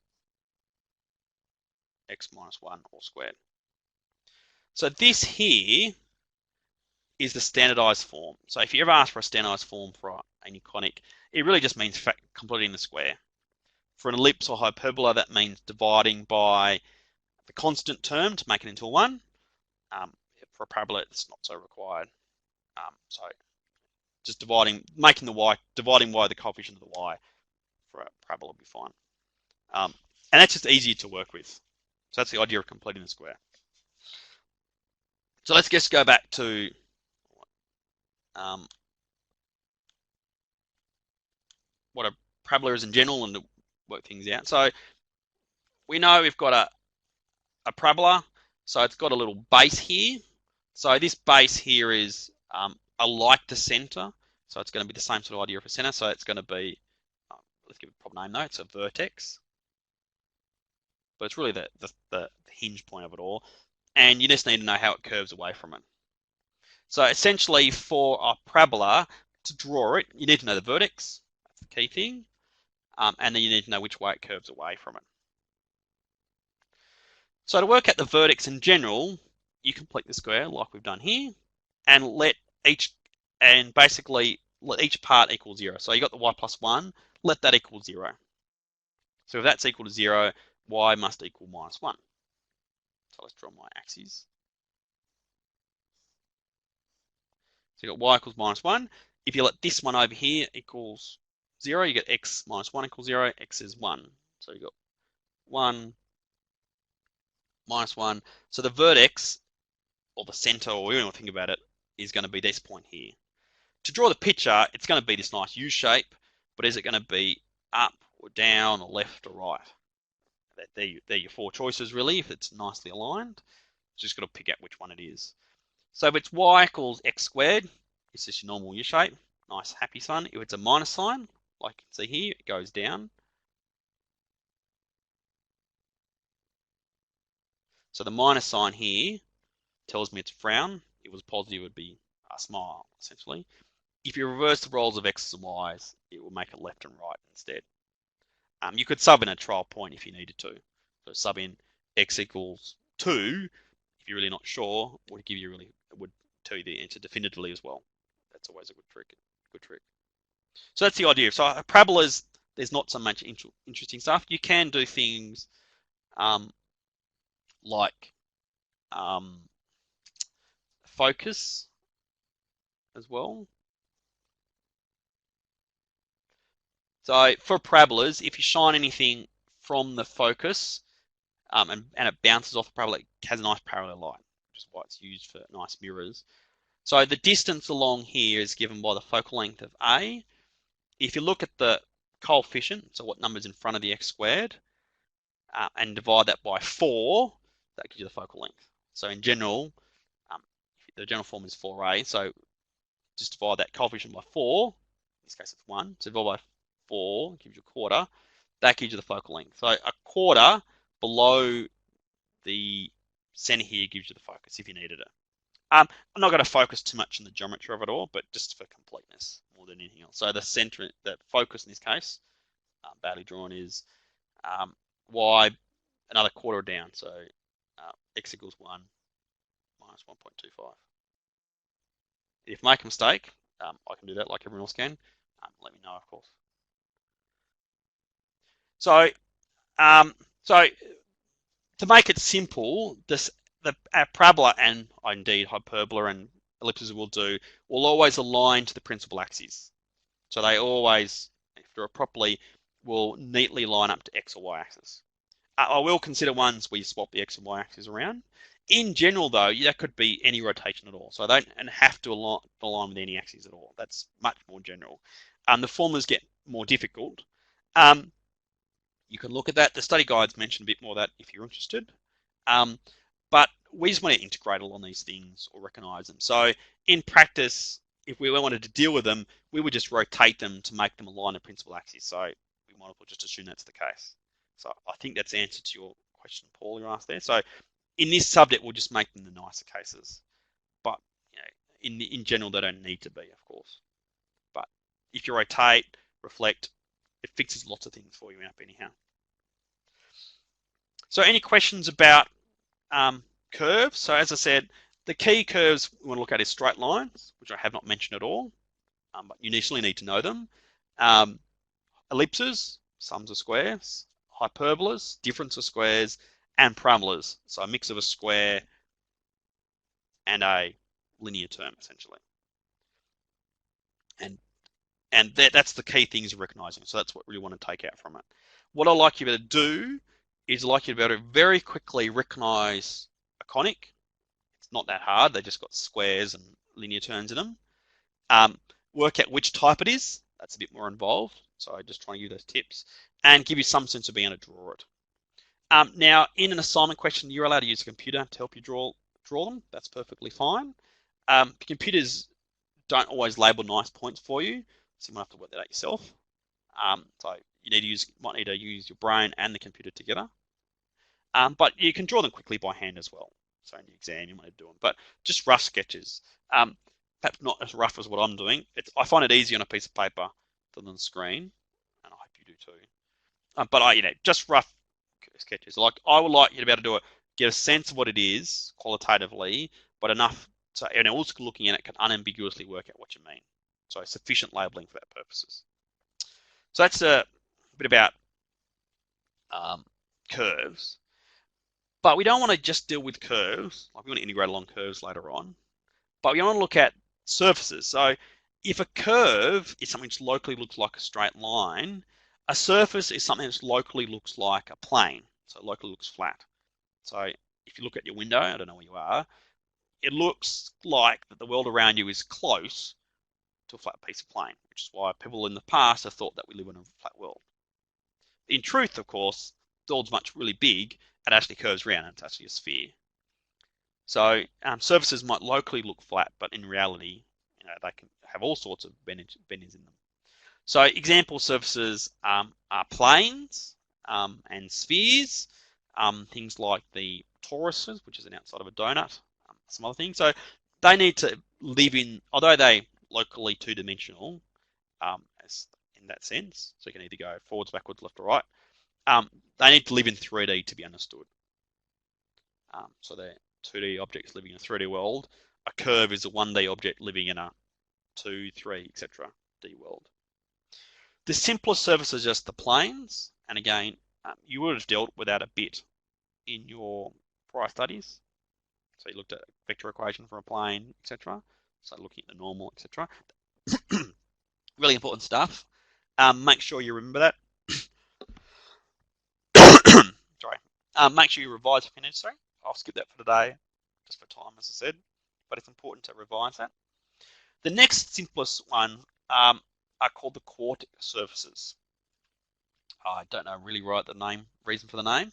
x minus 1 all squared. So this here is the standardized form. So if you ever ask for a standardized form for any conic, it really just means completing the square. For an ellipse or hyperbola, that means dividing by the constant term to make it into a 1. For a parabola, it's not so required. So just dividing by the coefficient of the y for a parabola will be fine. And that's just easier to work with. So that's the idea of completing the square. So let's just go back to what a parabola is in general and to work things out. So we know we've got a parabola, so it's got a little base here. So this base here is like the center, so it's going to be the same sort of idea of a center. So it's going to be, let's give it a proper name though, it's a vertex. But it's really the hinge point of it all. And you just need to know how it curves away from it. So essentially for a parabola, to draw it, you need to know the vertex, that's the key thing, and then you need to know which way it curves away from it. So to work out the vertex in general, you complete the square like we've done here, and basically let each part equal 0. So you got the y plus 1, let that equal 0. So if that's equal to 0, y must equal minus 1. So let's draw my axes. So you got y equals minus 1. If you let this one over here equals 0, you get x minus 1 equals 0, x is 1. So you got 1 minus 1. So the vertex, or the center, or whatever you want to think about it, is going to be this point here. To draw the picture, it's going to be this nice U shape, but is it going to be up or down or left or right? They're your four choices, really, if it's nicely aligned. Just got to pick out which one it is. So if it's y equals x squared, it's just your normal U shape. Nice, happy sign. If it's a minus sign, like you can see here, it goes down. So the minus sign here tells me it's a frown. If it was positive, it would be a smile, essentially. If you reverse the roles of x's and y's, it will make it left and right instead. You could sub in a trial point if you needed to. So sub in x equals 2. If you're really not sure, would tell you the answer definitively as well. That's always a good trick. So that's the idea. So parabolas, there's not so much interesting stuff. You can do things like focus as well. So for parabolas, if you shine anything from the focus and it bounces off the parabola, it has a nice parallel light, which is why it's used for nice mirrors. So the distance along here is given by the focal length of A. If you look at the coefficient, so what number's in front of the x squared, and divide that by 4, that gives you the focal length. So in general, the general form is 4a, so just divide that coefficient by 4, in this case it's 1, so divide by 4 gives you a quarter, that gives you the focal length. So a quarter below the center here gives you the focus if you needed it. I'm not going to focus too much on the geometry of it all, but just for completeness more than anything else. So the center, the focus in this case, badly drawn, is y another quarter down, so x equals 1 minus 1.25. If I make a mistake, I can do that like everyone else can. Let me know, of course. So, so to make it simple, the parabola and indeed hyperbola and ellipses will always align to the principal axis. So they always, if drawn properly, will neatly line up to x or y axis. I will consider ones where you swap the x and y axis around. In general, though, that could be any rotation at all. So they don't have to align with any axis at all. That's much more general. The formulas get more difficult. You can look at that. The study guides mention a bit more of that if you're interested. But we just want to integrate all on these things or recognize them. So in practice, if we wanted to deal with them, we would just rotate them to make them align to principal axis. So we might as well just assume that's the case. So I think that's the answer to your question, Paul, you asked there. So in this subject, we'll just make them the nicer cases. But in general, they don't need to be, of course. But if you rotate, reflect, it fixes lots of things for you up anyhow. So any questions about curves? So as I said, the key curves we want to look at is straight lines, which I have not mentioned at all, but you initially need to know them. Ellipses, sums of squares, hyperbolas, difference of squares, and parabolas. So a mix of a square and a linear term, essentially. And that's the key things of recognizing. So that's what we really want to take out from it. What I'd like you to do is I'd like you to be able to very quickly recognize a conic. It's not that hard. They just got squares and linear terms in them. Work out which type it is. That's a bit more involved. So I just try to give you those tips and give you some sense of being able to draw it. Now, in an assignment question, you're allowed to use a computer to help you draw them. That's perfectly fine. Computers don't always label nice points for you, so you might have to work that out yourself. So you might need to use your brain and the computer together. But you can draw them quickly by hand as well. So in the exam, you might do them, but just rough sketches. Perhaps not as rough as what I'm doing. I find it easier on a piece of paper than on the screen, and I hope you do too. But just rough sketches. Like I would like you to be able to do get a sense of what it is qualitatively, but enough so anyone else looking at it can unambiguously work out what you mean. So sufficient labeling for that purposes. So that's a bit about curves. But we don't want to just deal with curves. Like we want to integrate along curves later on. But we want to look at surfaces. So if a curve is something that locally looks like a straight line, a surface is something that locally looks like a plane. So locally looks flat. So if you look at your window, I don't know where you are, it looks like that the world around you is close to a flat piece of plane, which is why people in the past have thought that we live in a flat world. In truth, of course, the world's much really big and actually curves around, and it's actually a sphere. So surfaces might locally look flat, but in reality, they can have all sorts of bendings in them. So example surfaces are planes and spheres, things like the toruses, which is an outside of a donut, some other things. So they need to live in, although they locally two-dimensional, as in that sense. So you can either go forwards, backwards, left, or right. They need to live in 3D to be understood. So they're 2D objects living in a 3D world. A curve is a 1D object living in a 2, 3, etc. D world. The simplest surface is just the planes, and again, you would have dealt with that a bit in your prior studies. So you looked at a vector equation for a plane, etc. So looking at the normal, etc. Really important stuff. Make sure you remember that. Sorry. Make sure you revise if necessary. I'll skip that for today, just for time, as I said. But it's important to revise that. The next simplest one are called the quartic surfaces. I don't know really right the reason for the name.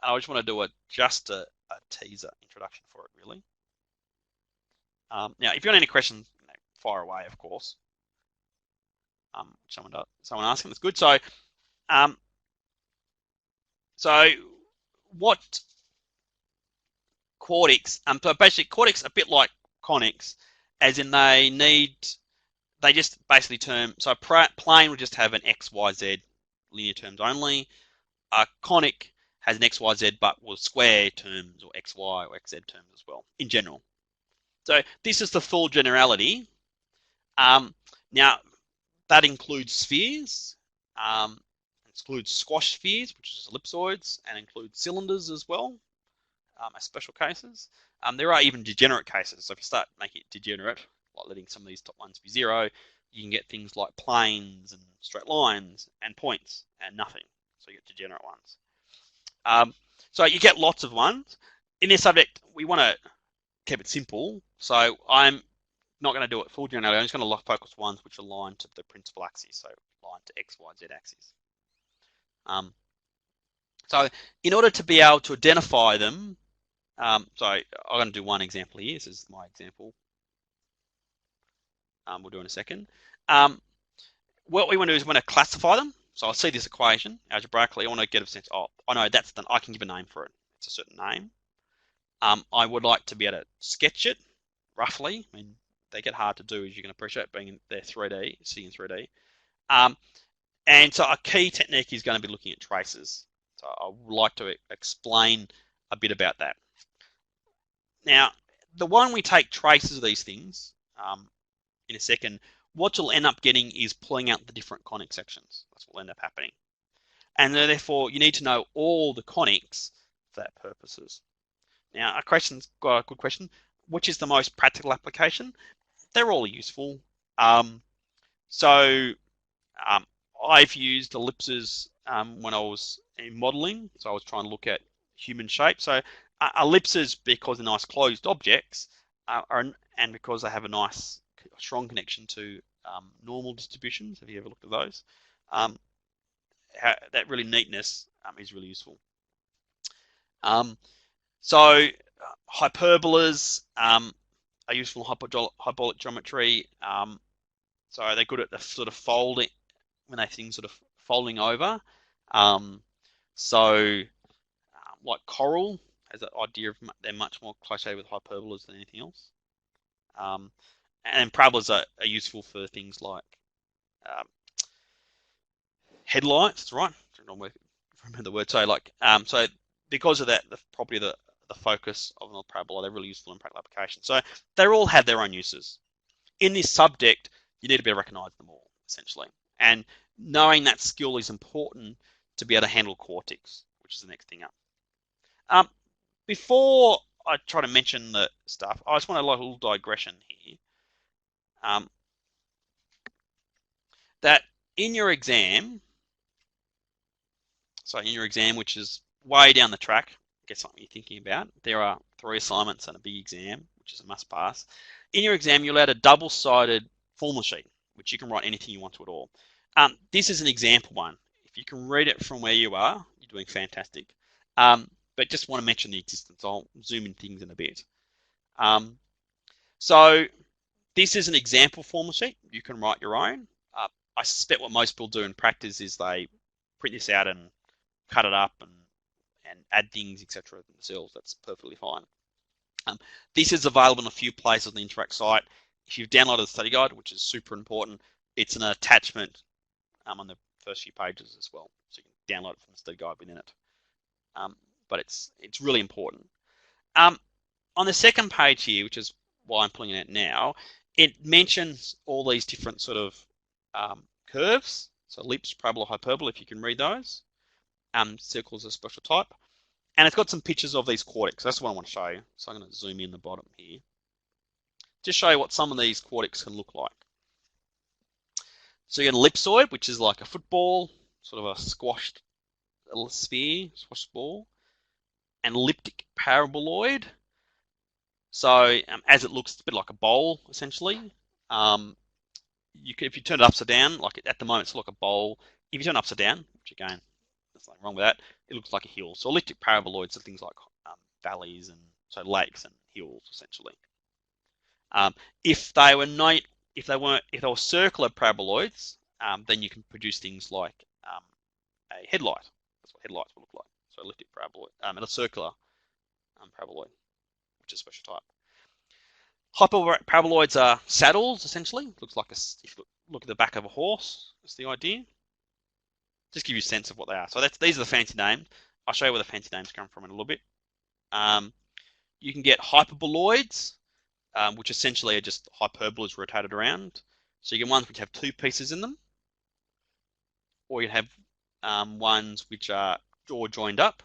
I just want to do just a teaser introduction for it, really. Now, if you've got any questions, fire away, of course. Someone asking, that's good. So what quartics? So basically, quartics are a bit like conics, as in they just basically term. So a plane will just have an x, y, z linear terms only. A conic has an x, y, z, but will square terms or x, y, or x, z terms as well in general. So this is the full generality. Now that includes spheres, includes squash spheres, which is ellipsoids, and includes cylinders as well, as special cases. There are even degenerate cases. So if you start making it degenerate, like letting some of these top ones be 0, you can get things like planes and straight lines and points and nothing. So you get degenerate ones. So you get lots of ones. In this subject, we want to keep it simple. So I'm not going to do it full generality. I'm just going to focus ones which align to the principal axis. So align to X, Y, Z axis. So in order to be able to identify them, so I'm going to do one example here. This is my example. We'll do in a second. What we want to do is we want to classify them. So I see this equation algebraically. I want to get a sense. Oh, I know that's done. I can give a name for it. It's a certain name. I would like to be able to sketch it roughly. I mean, they get hard to do, as you can appreciate, being they're 3D, seeing 3D. And so a key technique is going to be looking at traces. So I would like to explain a bit about that. Now, the one we take traces of these things in a second, what you'll end up getting is pulling out the different conic sections. That's what will end up happening. And therefore, you need to know all the conics for that purposes. Now, a good question. Which is the most practical application? They're all useful. I've used ellipses when I was in modeling. So I was trying to look at human shape. So ellipses, because they're nice closed objects, and because they have a nice strong connection to normal distributions. Have you ever looked at those? That really neatness is really useful. So hyperbolas are useful in hyperbolic geometry. So they're good at the sort of folding, when they things sort of folding over. Like coral has that idea of they're much more closely with hyperbolas than anything else. And parabolas are useful for things like headlights, right? I don't remember the word. So because of that, the property of the focus of a parabola, they're really useful in practical application. So they all have their own uses. In this subject, you need to be able to recognize them all, essentially. And knowing that skill is important to be able to handle quartics, which is the next thing up. Before I try to mention the stuff, I just want to like a little digression here. That in your exam, which is way down the track, get something you're thinking about. There are 3 assignments and a big exam, which is a must pass. In your exam, you're allowed a double-sided formula sheet, which you can write anything you want to at all. This is an example one. If you can read it from where you are, you're doing fantastic. But just want to mention the existence. I'll zoom in things in a bit. So this is an example formula sheet. You can write your own. I suspect what most people do in practice is they print this out and cut it up and add things, etc. themselves. That's perfectly fine. This is available in a few places on the Interact site. If you've downloaded the study guide, which is super important, it's an attachment on the first few pages as well. So you can download it from the study guide within it. But it's really important. On the second page here, which is why I'm pulling it out now, it mentions all these different sort of curves. So ellipse, parabola, hyperbola, if you can read those. Circles are a special type. And it's got some pictures of these quartics. That's what I want to show you. So I'm going to zoom in the bottom here. Just show you what some of these quartics can look like. So you get an ellipsoid, which is like a football, sort of a squashed sphere, squashed ball. An elliptic paraboloid. So as it looks, it's a bit like a bowl, essentially. If you turn it upside down, like at the moment it's like a bowl. If you turn it upside down, which again, there's nothing wrong with that, it looks like a hill. So elliptic paraboloids are things like valleys and so lakes and hills, essentially. If they were circular paraboloids, then you can produce things like a headlight. That's what headlights will look like. So elliptic paraboloid and a circular paraboloid, which is a special type. Hyperparaboloids are saddles, essentially. Looks like if you look at the back of a horse, that's the idea. Just give you a sense of what they are. So these are the fancy names. I'll show you where the fancy names come from in a little bit. You can get hyperboloids, which essentially are just hyperbolas rotated around. So you get ones which have 2 pieces in them, or you have ones which are all joined up.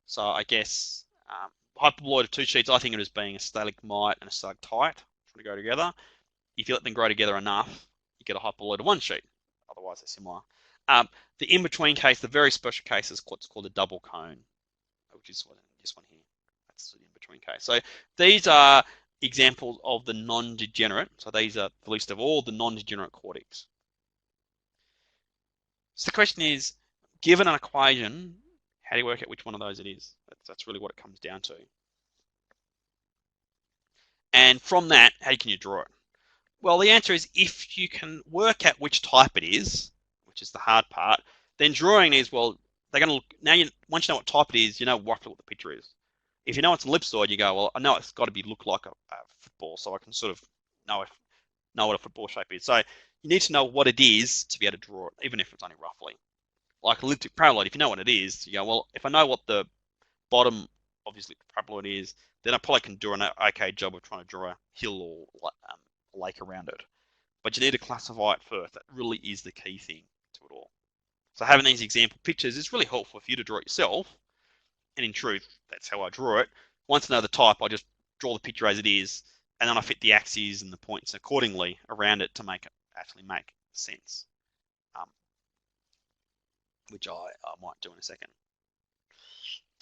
So I guess hyperboloid of 2 sheets, I think of it as being a stalagmite and a stalactite trying to go together. If you let them grow together enough, you get a hyperboloid of 1 sheet. Otherwise, they're similar. The in-between case, the very special case, is what's called a double cone, which is this one here. That's the in-between case. So these are examples of the non-degenerate. So these are the list of all the non-degenerate quartics. So the question is, given an equation, how do you work out which one of those it is? That's really what it comes down to. And from that, how can you draw it? Well, the answer is if you can work out which type it is, which is the hard part, then drawing is, well, they're going to look, once you know what type it is, you know roughly what the picture is. If you know it's an ellipsoid, you go, well, I know it's got to look like a football, so I can sort of know what a football shape is. So you need to know what it is to be able to draw it, even if it's only roughly. Like elliptic paraboloid, if you know what it is, you go, well, if I know what the bottom of this elliptic paraboloid is, then I probably can do an okay job of trying to draw a hill or a lake around it. But you need to classify it first. That really is the key thing to it all. So having these example pictures is really helpful for you to draw it yourself. And in truth, that's how I draw it. Once I know the type, I just draw the picture as it is, and then I fit the axes and the points accordingly around it to make it actually make sense. Which I might do in a second.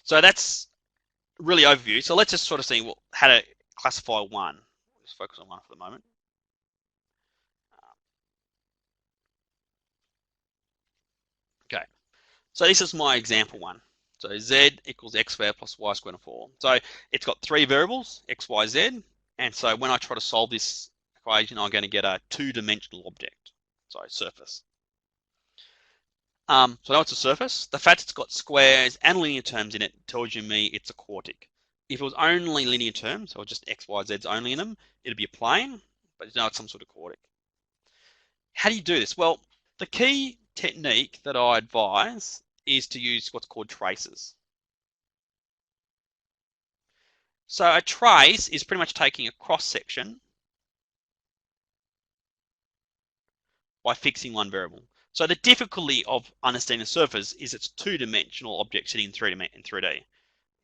So that's really overview. So let's just sort of see how to classify one. Just focus on one for the moment. Okay. So this is my example one. So z equals x squared plus y squared and 4. So it's got 3 variables, x, y, z. And so when I try to solve this equation, I'm going to get a 2-dimensional object. So surface. So I know it's a surface. The fact it's got squares and linear terms in it tells me it's a quartic. If it was only linear terms, or just x, y, z's only in them, it'd be a plane, but you know it's some sort of quartic. How do you do this? Well, the key technique that I advise is to use what's called traces. So a trace is pretty much taking a cross section by fixing one variable. So the difficulty of understanding the surface is it's two-dimensional object sitting in 3D.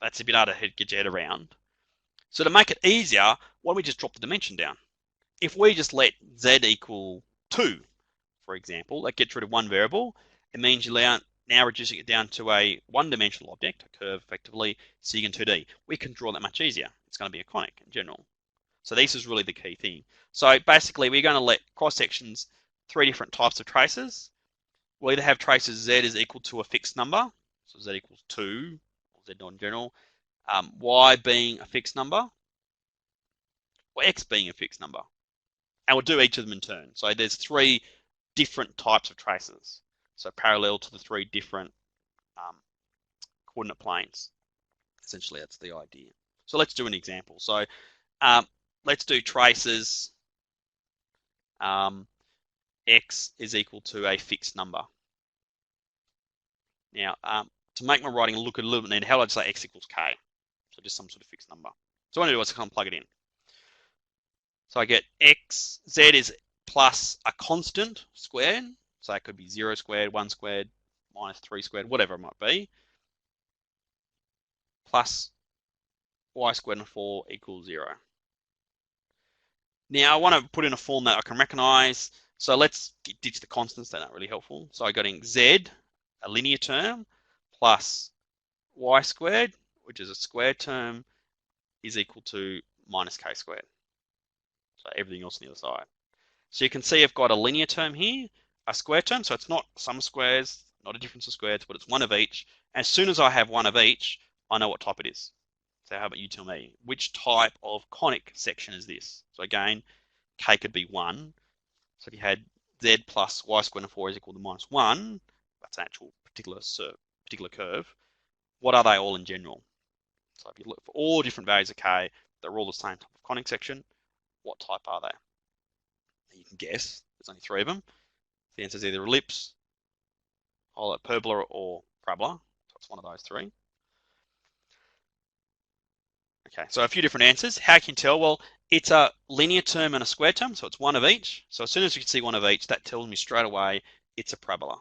That's a bit hard to get your head around. So to make it easier, why don't we just drop the dimension down? If we just let z equal 2, for example, that gets rid of one variable. It means you're now reducing it down to a one-dimensional object, a curve effectively, so you can 2D. We can draw that much easier. It's going to be a conic in general. So this is really the key thing. So basically, we're going to let cross sections three different types of traces. We'll either have traces z is equal to a fixed number, so z equals 2, or z not in general, y being a fixed number, or x being a fixed number. And we'll do each of them in turn. So there's three different types of traces. So parallel to the three different coordinate planes. Essentially, that's the idea. So let's do an example. So let's do traces x is equal to a fixed number. Now, to make my writing look a little bit neat, how do I say x equals k? So just some sort of fixed number. So what I do is I can plug it in. So I get z is plus a constant squared. So it could be 0 squared, 1 squared, minus 3 squared, whatever it might be, plus y squared and 4 equals 0. Now I want to put in a form that I can recognize. So let's ditch the constants, they're not really helpful. So I got in z, a linear term, plus y squared, which is a squared term, is equal to minus k squared. So everything else on the other side. So you can see I've got a linear term here, a square term, so it's not some squares, not a difference of squares, but it's one of each. As soon as I have one of each, I know what type it is. So how about you tell me, which type of conic section is this? So again, k could be 1. So if you had z plus y squared and 4 is equal to minus 1, that's an actual particular curve. What are they all in general? So if you look for all different values of k, they're all the same type of conic section. What type are they? You can guess. There's only 3 of them. The answer is either ellipse, hyperbola, or parabola. So it's one of those 3. Okay, so a few different answers. How can you tell? Well, it's a linear term and a square term, so it's one of each. So as soon as you can see one of each, that tells me straight away it's a parabola.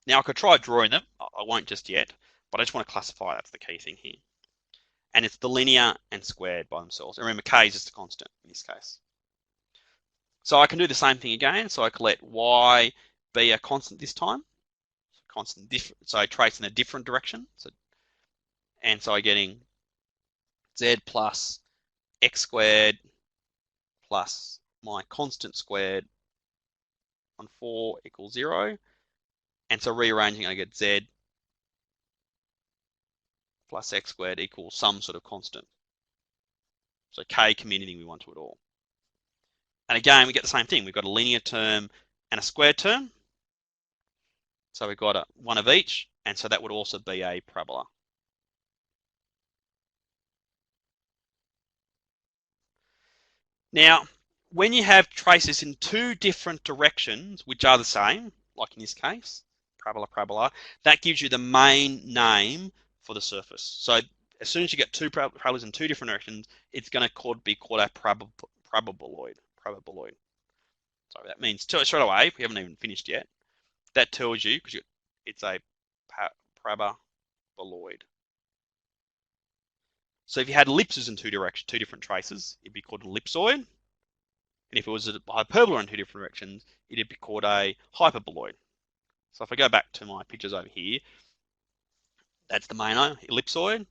Now I could try drawing them. I won't just yet, but I just want to classify. That's the key thing here. And it's the linear and squared by themselves. And remember, k is just a constant in this case. So I can do the same thing again. So I can let y be a constant this time. So I trace in a different direction. And so I'm getting z plus x squared plus my constant squared on 4 equals 0. And so rearranging, I get z plus x squared equals some sort of constant. So k can be anything we want to at all. And again, we get the same thing. We've got a linear term and a square term. So we've got one of each, and so that would also be a parabola. Now, when you have traces in two different directions, which are the same, like in this case, parabola, parabola, that gives you the main name for the surface. So as soon as you get two parabolas in two different directions, it's going to be called a paraboloid. So that means straight away, we haven't even finished yet, that tells you, because it's a paraboloid. So if you had ellipses in two different traces, it'd be called an ellipsoid. And if it was a hyperbola in two different directions, it'd be called a hyperboloid. So if I go back to my pictures over here, that's the main ellipsoid,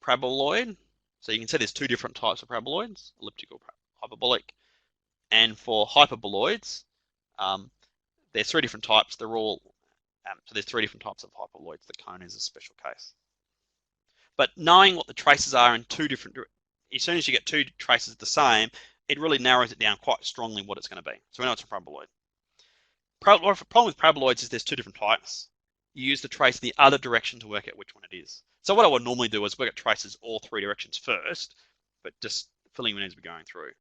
paraboloid. So you can see there's two different types of paraboloids, elliptical, hyperbolic. And for hyperboloids, there's 3 different types. They're all, so there's 3 different types of hyperboloids. The cone is a special case. But knowing what the traces are in two different, as soon as you get two traces the same, it really narrows it down quite strongly what it's going to be. So we know it's a paraboloid. The problem with paraboloids is there's 2 different types. You use the trace in the other direction to work out which one it is. So what I would normally do is work out traces all 3 directions first, but just filling them in as we're going through.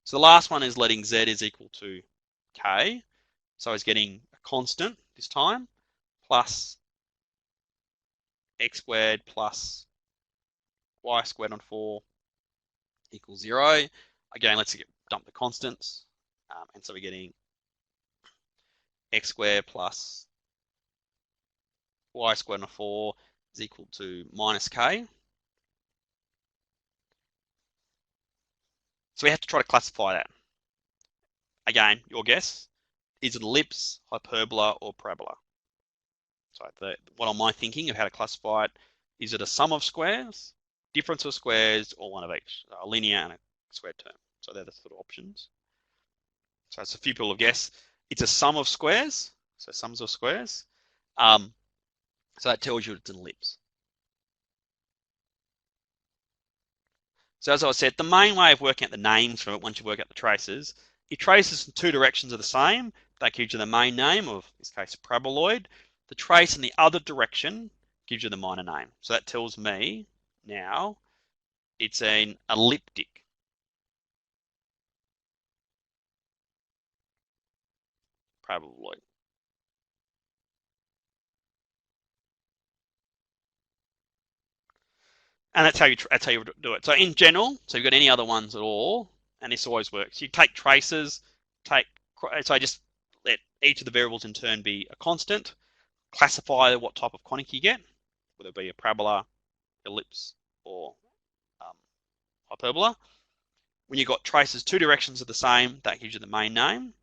So the last one is letting z is equal to k. So I was getting a constant this time, plus x squared plus y squared on 4 equals 0. Again, let's dump the constants. And so we're getting x squared plus y squared on 4 is equal to minus k. So we have to try to classify that. Again, your guess. Is it ellipse, hyperbola, or parabola? So what am I thinking of how to classify it? Is it a sum of squares, difference of squares, or one of each? A linear and a squared term. So they're the sort of options. So it's a few people have guessed. It's a sum of squares. So sums of squares. So that tells you it's an ellipse. So as I said, the main way of working out the names from it, once you work out the traces, if traces in two directions are the same, that gives you the main name, of in this case, paraboloid. The trace in the other direction gives you the minor name. So that tells me now it's an elliptic paraboloid. And that's how you do it. So in general, so you've got any other ones at all, and this always works. You take traces, so I just let each of the variables in turn be a constant, classify what type of conic you get, whether it be a parabola, ellipse, or hyperbola. When you've got traces two directions are the same, that gives you the main name.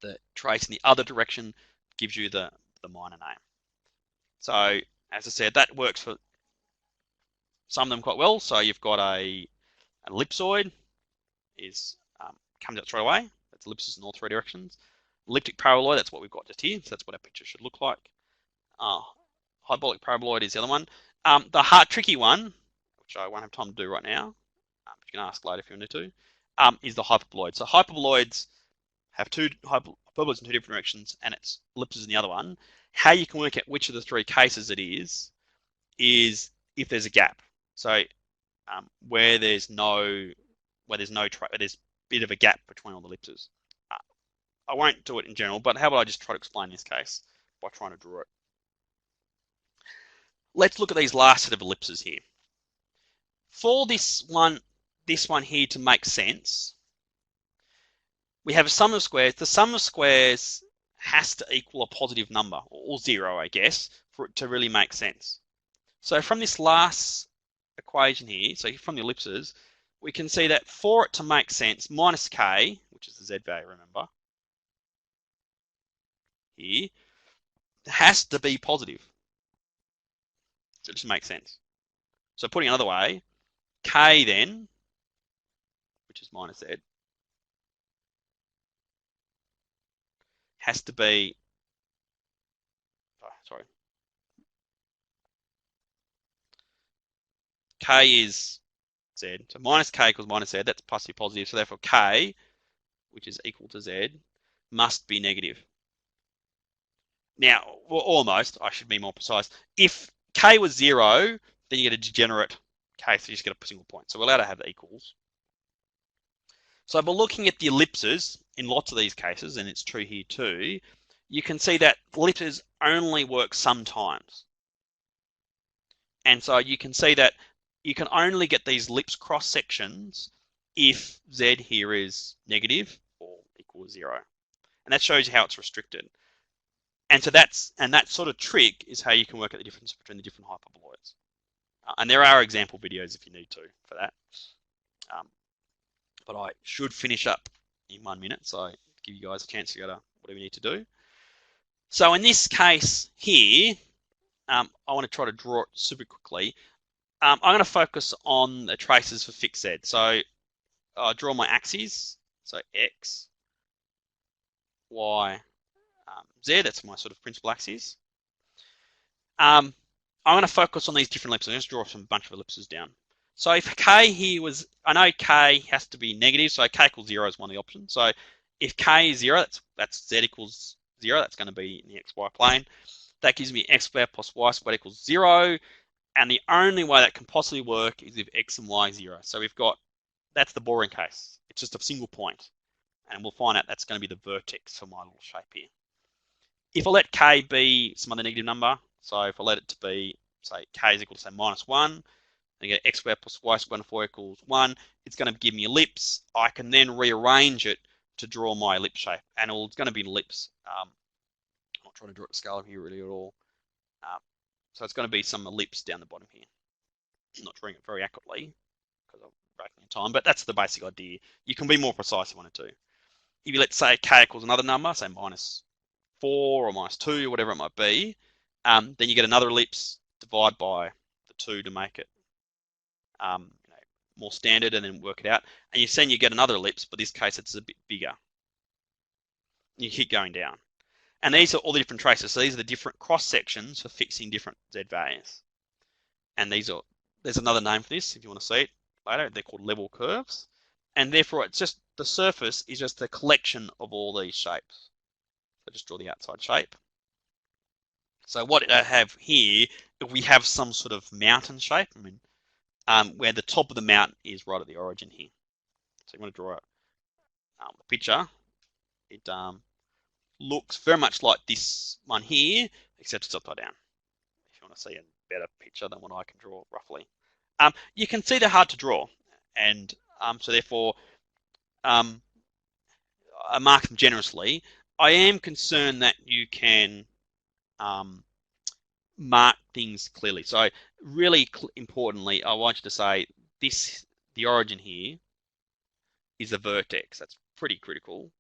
The trace in the other direction gives you the minor name. So as I said, that works for some of them quite well. So you've got an ellipsoid comes out straight away. That's ellipses in all three directions. Elliptic paraboloid, that's what we've got just here. So that's what our picture should look like. Hyperbolic paraboloid is the other one. The hard tricky one, which I won't have time to do right now, but you can ask later if you want to, is the hyperboloid. So hyperboloids have hyperboloids in two different directions, and it's ellipses in the other one. How you can work out which of the three cases it is if there's a gap. So where there's a bit of a gap between all the ellipses. I won't do it in general, but how about I just try to explain this case by trying to draw it. Let's look at these last set of ellipses here. For this one here to make sense, we have a sum of squares. The sum of squares has to equal a positive number, or 0, I guess, for it to really make sense. So from this last equation here, so from the ellipses, we can see that for it to make sense, minus k, which is the z value, remember, here, has to be positive. So it just makes sense. So putting it another way, k then, which is minus z, has to be, k is z. So minus k equals minus z, that's positive, positive. So therefore k, which is equal to z, must be negative. Now, well, almost, I should be more precise. If k was 0, then you get a degenerate case, so you just get a single point. So we're allowed to have the equals. So by looking at the ellipses in lots of these cases, and it's true here too, you can see that ellipses only work sometimes. And so you can see that you can only get these ellipse cross sections if z here is negative or equal to 0. And that shows you how it's restricted. And so that sort of trick is how you can work out the difference between the different hyperboloids. And there are example videos if you need to for that. But I should finish up in 1 minute, so give you guys a chance to go to whatever you need to do. So in this case here, I want to try to draw it super quickly. I'm going to focus on the traces for fixed z. So I'll draw my axes. So x, y, z, that's my sort of principal axes. I'm going to focus on these different ellipses. I'm just draw a bunch of ellipses down. So if k here was, I know k has to be negative, so k equals 0 is one of the options. So if k is 0, that's z equals 0, that's going to be in the xy plane. That gives me x squared plus y squared equals 0. And the only way that can possibly work is if x and y is 0. So we've got, that's the boring case. It's just a single point. And we'll find out that's going to be the vertex for my little shape here. If I let k be some other negative number, so if I let it to be, say, k is equal to, say, -1, and get x squared plus y squared 4 equals 1. It's going to give me ellipse. I can then rearrange it to draw my ellipse shape, and it's going to be an ellipse. I'm not trying to draw it to scale here really at all. So it's going to be some ellipse down the bottom here. I'm not drawing it very accurately because I'm breaking time, but that's the basic idea. You can be more precise if you wanted to. If you let's say k equals another number, say minus 4 or minus 2, whatever it might be, then you get another ellipse, divide by the 2 to make it more standard, and then work it out. And you get another ellipse, but in this case it's a bit bigger. You keep going down. And these are all the different traces. So these are the different cross sections for fixing different z values. And there's another name for this if you want to see it later. They're called level curves. And therefore it's just the surface is just a collection of all these shapes. So just draw the outside shape. So what I have here, we have some sort of mountain shape. I mean, where the top of the mountain is right at the origin here. So you want to draw a picture. It looks very much like this one here, except it's upside down. If you want to see a better picture than what I can draw roughly. You can see they're hard to draw, and so therefore I mark them generously. I am concerned that you can mark things clearly. So really importantly, I want you to say the origin here is the vertex. That's pretty critical.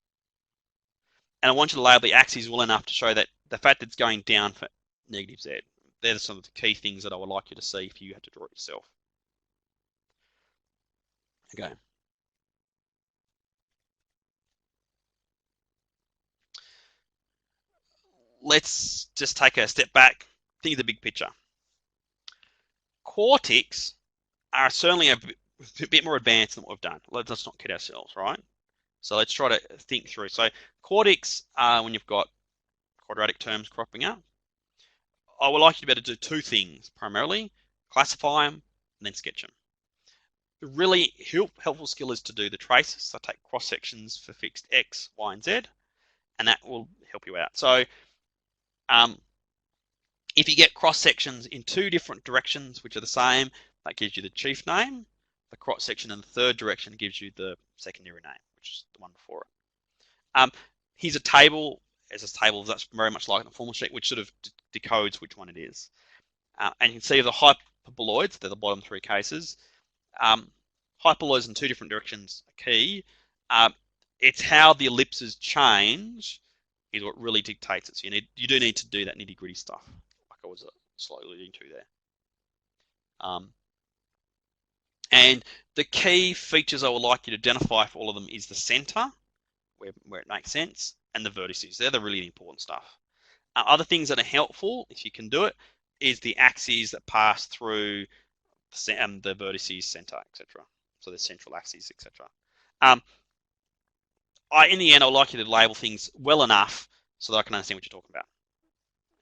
And I want you to label the axes well enough to show that the fact that it's going down for negative z. They're some of the key things that I would like you to see if you had to draw it yourself. Okay. Let's just take a step back, think of the big picture. Quartics are certainly a bit more advanced than what we've done. Let's not kid ourselves, right? So let's try to think through. So quartics are when you've got quadratic terms cropping up. I would like you to be able to do two things primarily: classify them and then sketch them. The really helpful skill is to do the traces. So take cross sections for fixed x, y, and z, and that will help you out. So if you get cross sections in two different directions which are the same, that gives you the chief name. The cross section in the third direction gives you the secondary name, which is the one before it. Here's a table. As a table, that's very much like the formal sheet, which sort of decodes which one it is. And you can see the hyperboloids, they're the bottom three cases. Hyperboloids in two different directions are key. It's how the ellipses change is what really dictates it. So you do need to do that nitty-gritty stuff, like I was slightly alluding to there. And the key features I would like you to identify for all of them is the center, where it makes sense, and the vertices. They're the really important stuff. Other things that are helpful, if you can do it, is the axes that pass through the vertices, center, etc. So the central axes, etc. In the end, I'd like you to label things well enough so that I can understand what you're talking about.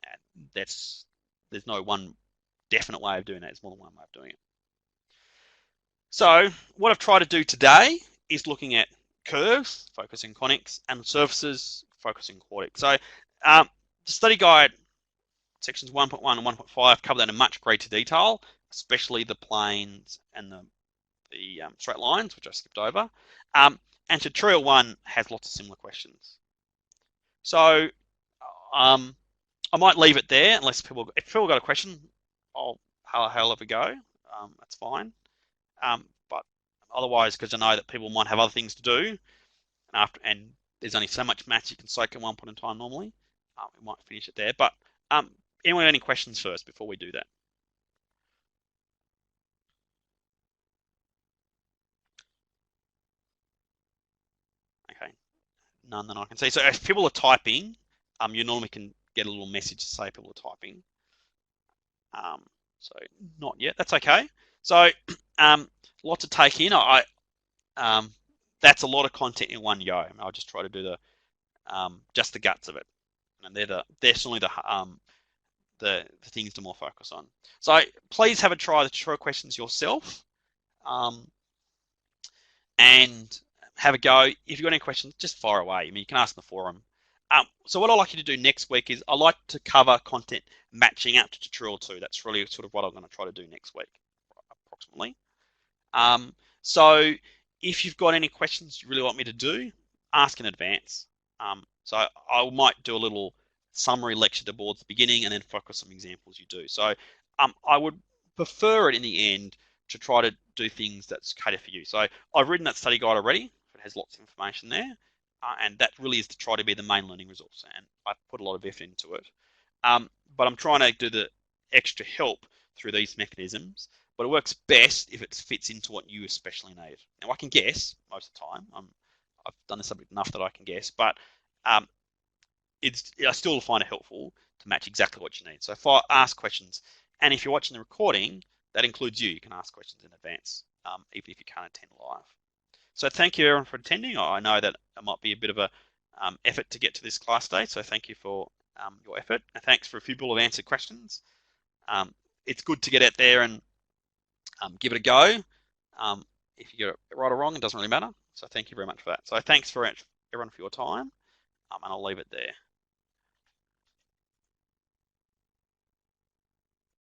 And there's no one definite way of doing that. There's more than one way of doing it. So what I've tried to do today is looking at curves, focusing conics, and surfaces, focusing quartics. So the study guide sections 1.1 and 1.5 cover that in much greater detail, especially the planes and the straight lines, which I skipped over. And tutorial 1 has lots of similar questions. So I might leave it there unless if people got a question, I'll have a go. That's fine. But otherwise, because I know that people might have other things to do, and there's only so much maths you can soak at one point in time normally, we might finish it there. But anyone have any questions first before we do that? Okay, none that I can see. So if people are typing, you normally can get a little message to say people are typing. So not yet. That's okay. So lot to take in. That's a lot of content in one go. I'll just try to do just the guts of it, and they're certainly the things to more focus on. So please have a try the tutorial questions yourself, and have a go. If you've got any questions, just fire away. I mean, you can ask in the forum. So what I'd like you to do next week is I'd like to cover content matching up to tutorial 2. That's really sort of what I'm going to try to do next week, approximately. Um, so if you've got any questions you really want me to do, ask in advance. So I might do a little summary lecture towards the beginning and then focus on examples you do. So I would prefer it in the end to try to do things that's catered for you. So I've written that study guide already. It has lots of information there. And that really is to try to be the main learning resource. And I put a lot of effort into it. But I'm trying to do the extra help through these mechanisms, but it works best if it fits into what you especially need. Now, I can guess most of the time. I've done this subject enough that I can guess, but um, I still find it helpful to match exactly what you need. So if I ask questions, and if you're watching the recording, that includes you. You can ask questions in advance, even if you can't attend live. So thank you everyone for attending. I know that it might be a bit of a effort to get to this class day, so thank you for your effort. And thanks for a few people who've answered questions. It's good to get out there and give it a go. If you get it right or wrong, it doesn't really matter. So thank you very much for that. So thanks for everyone for your time, and I'll leave it there.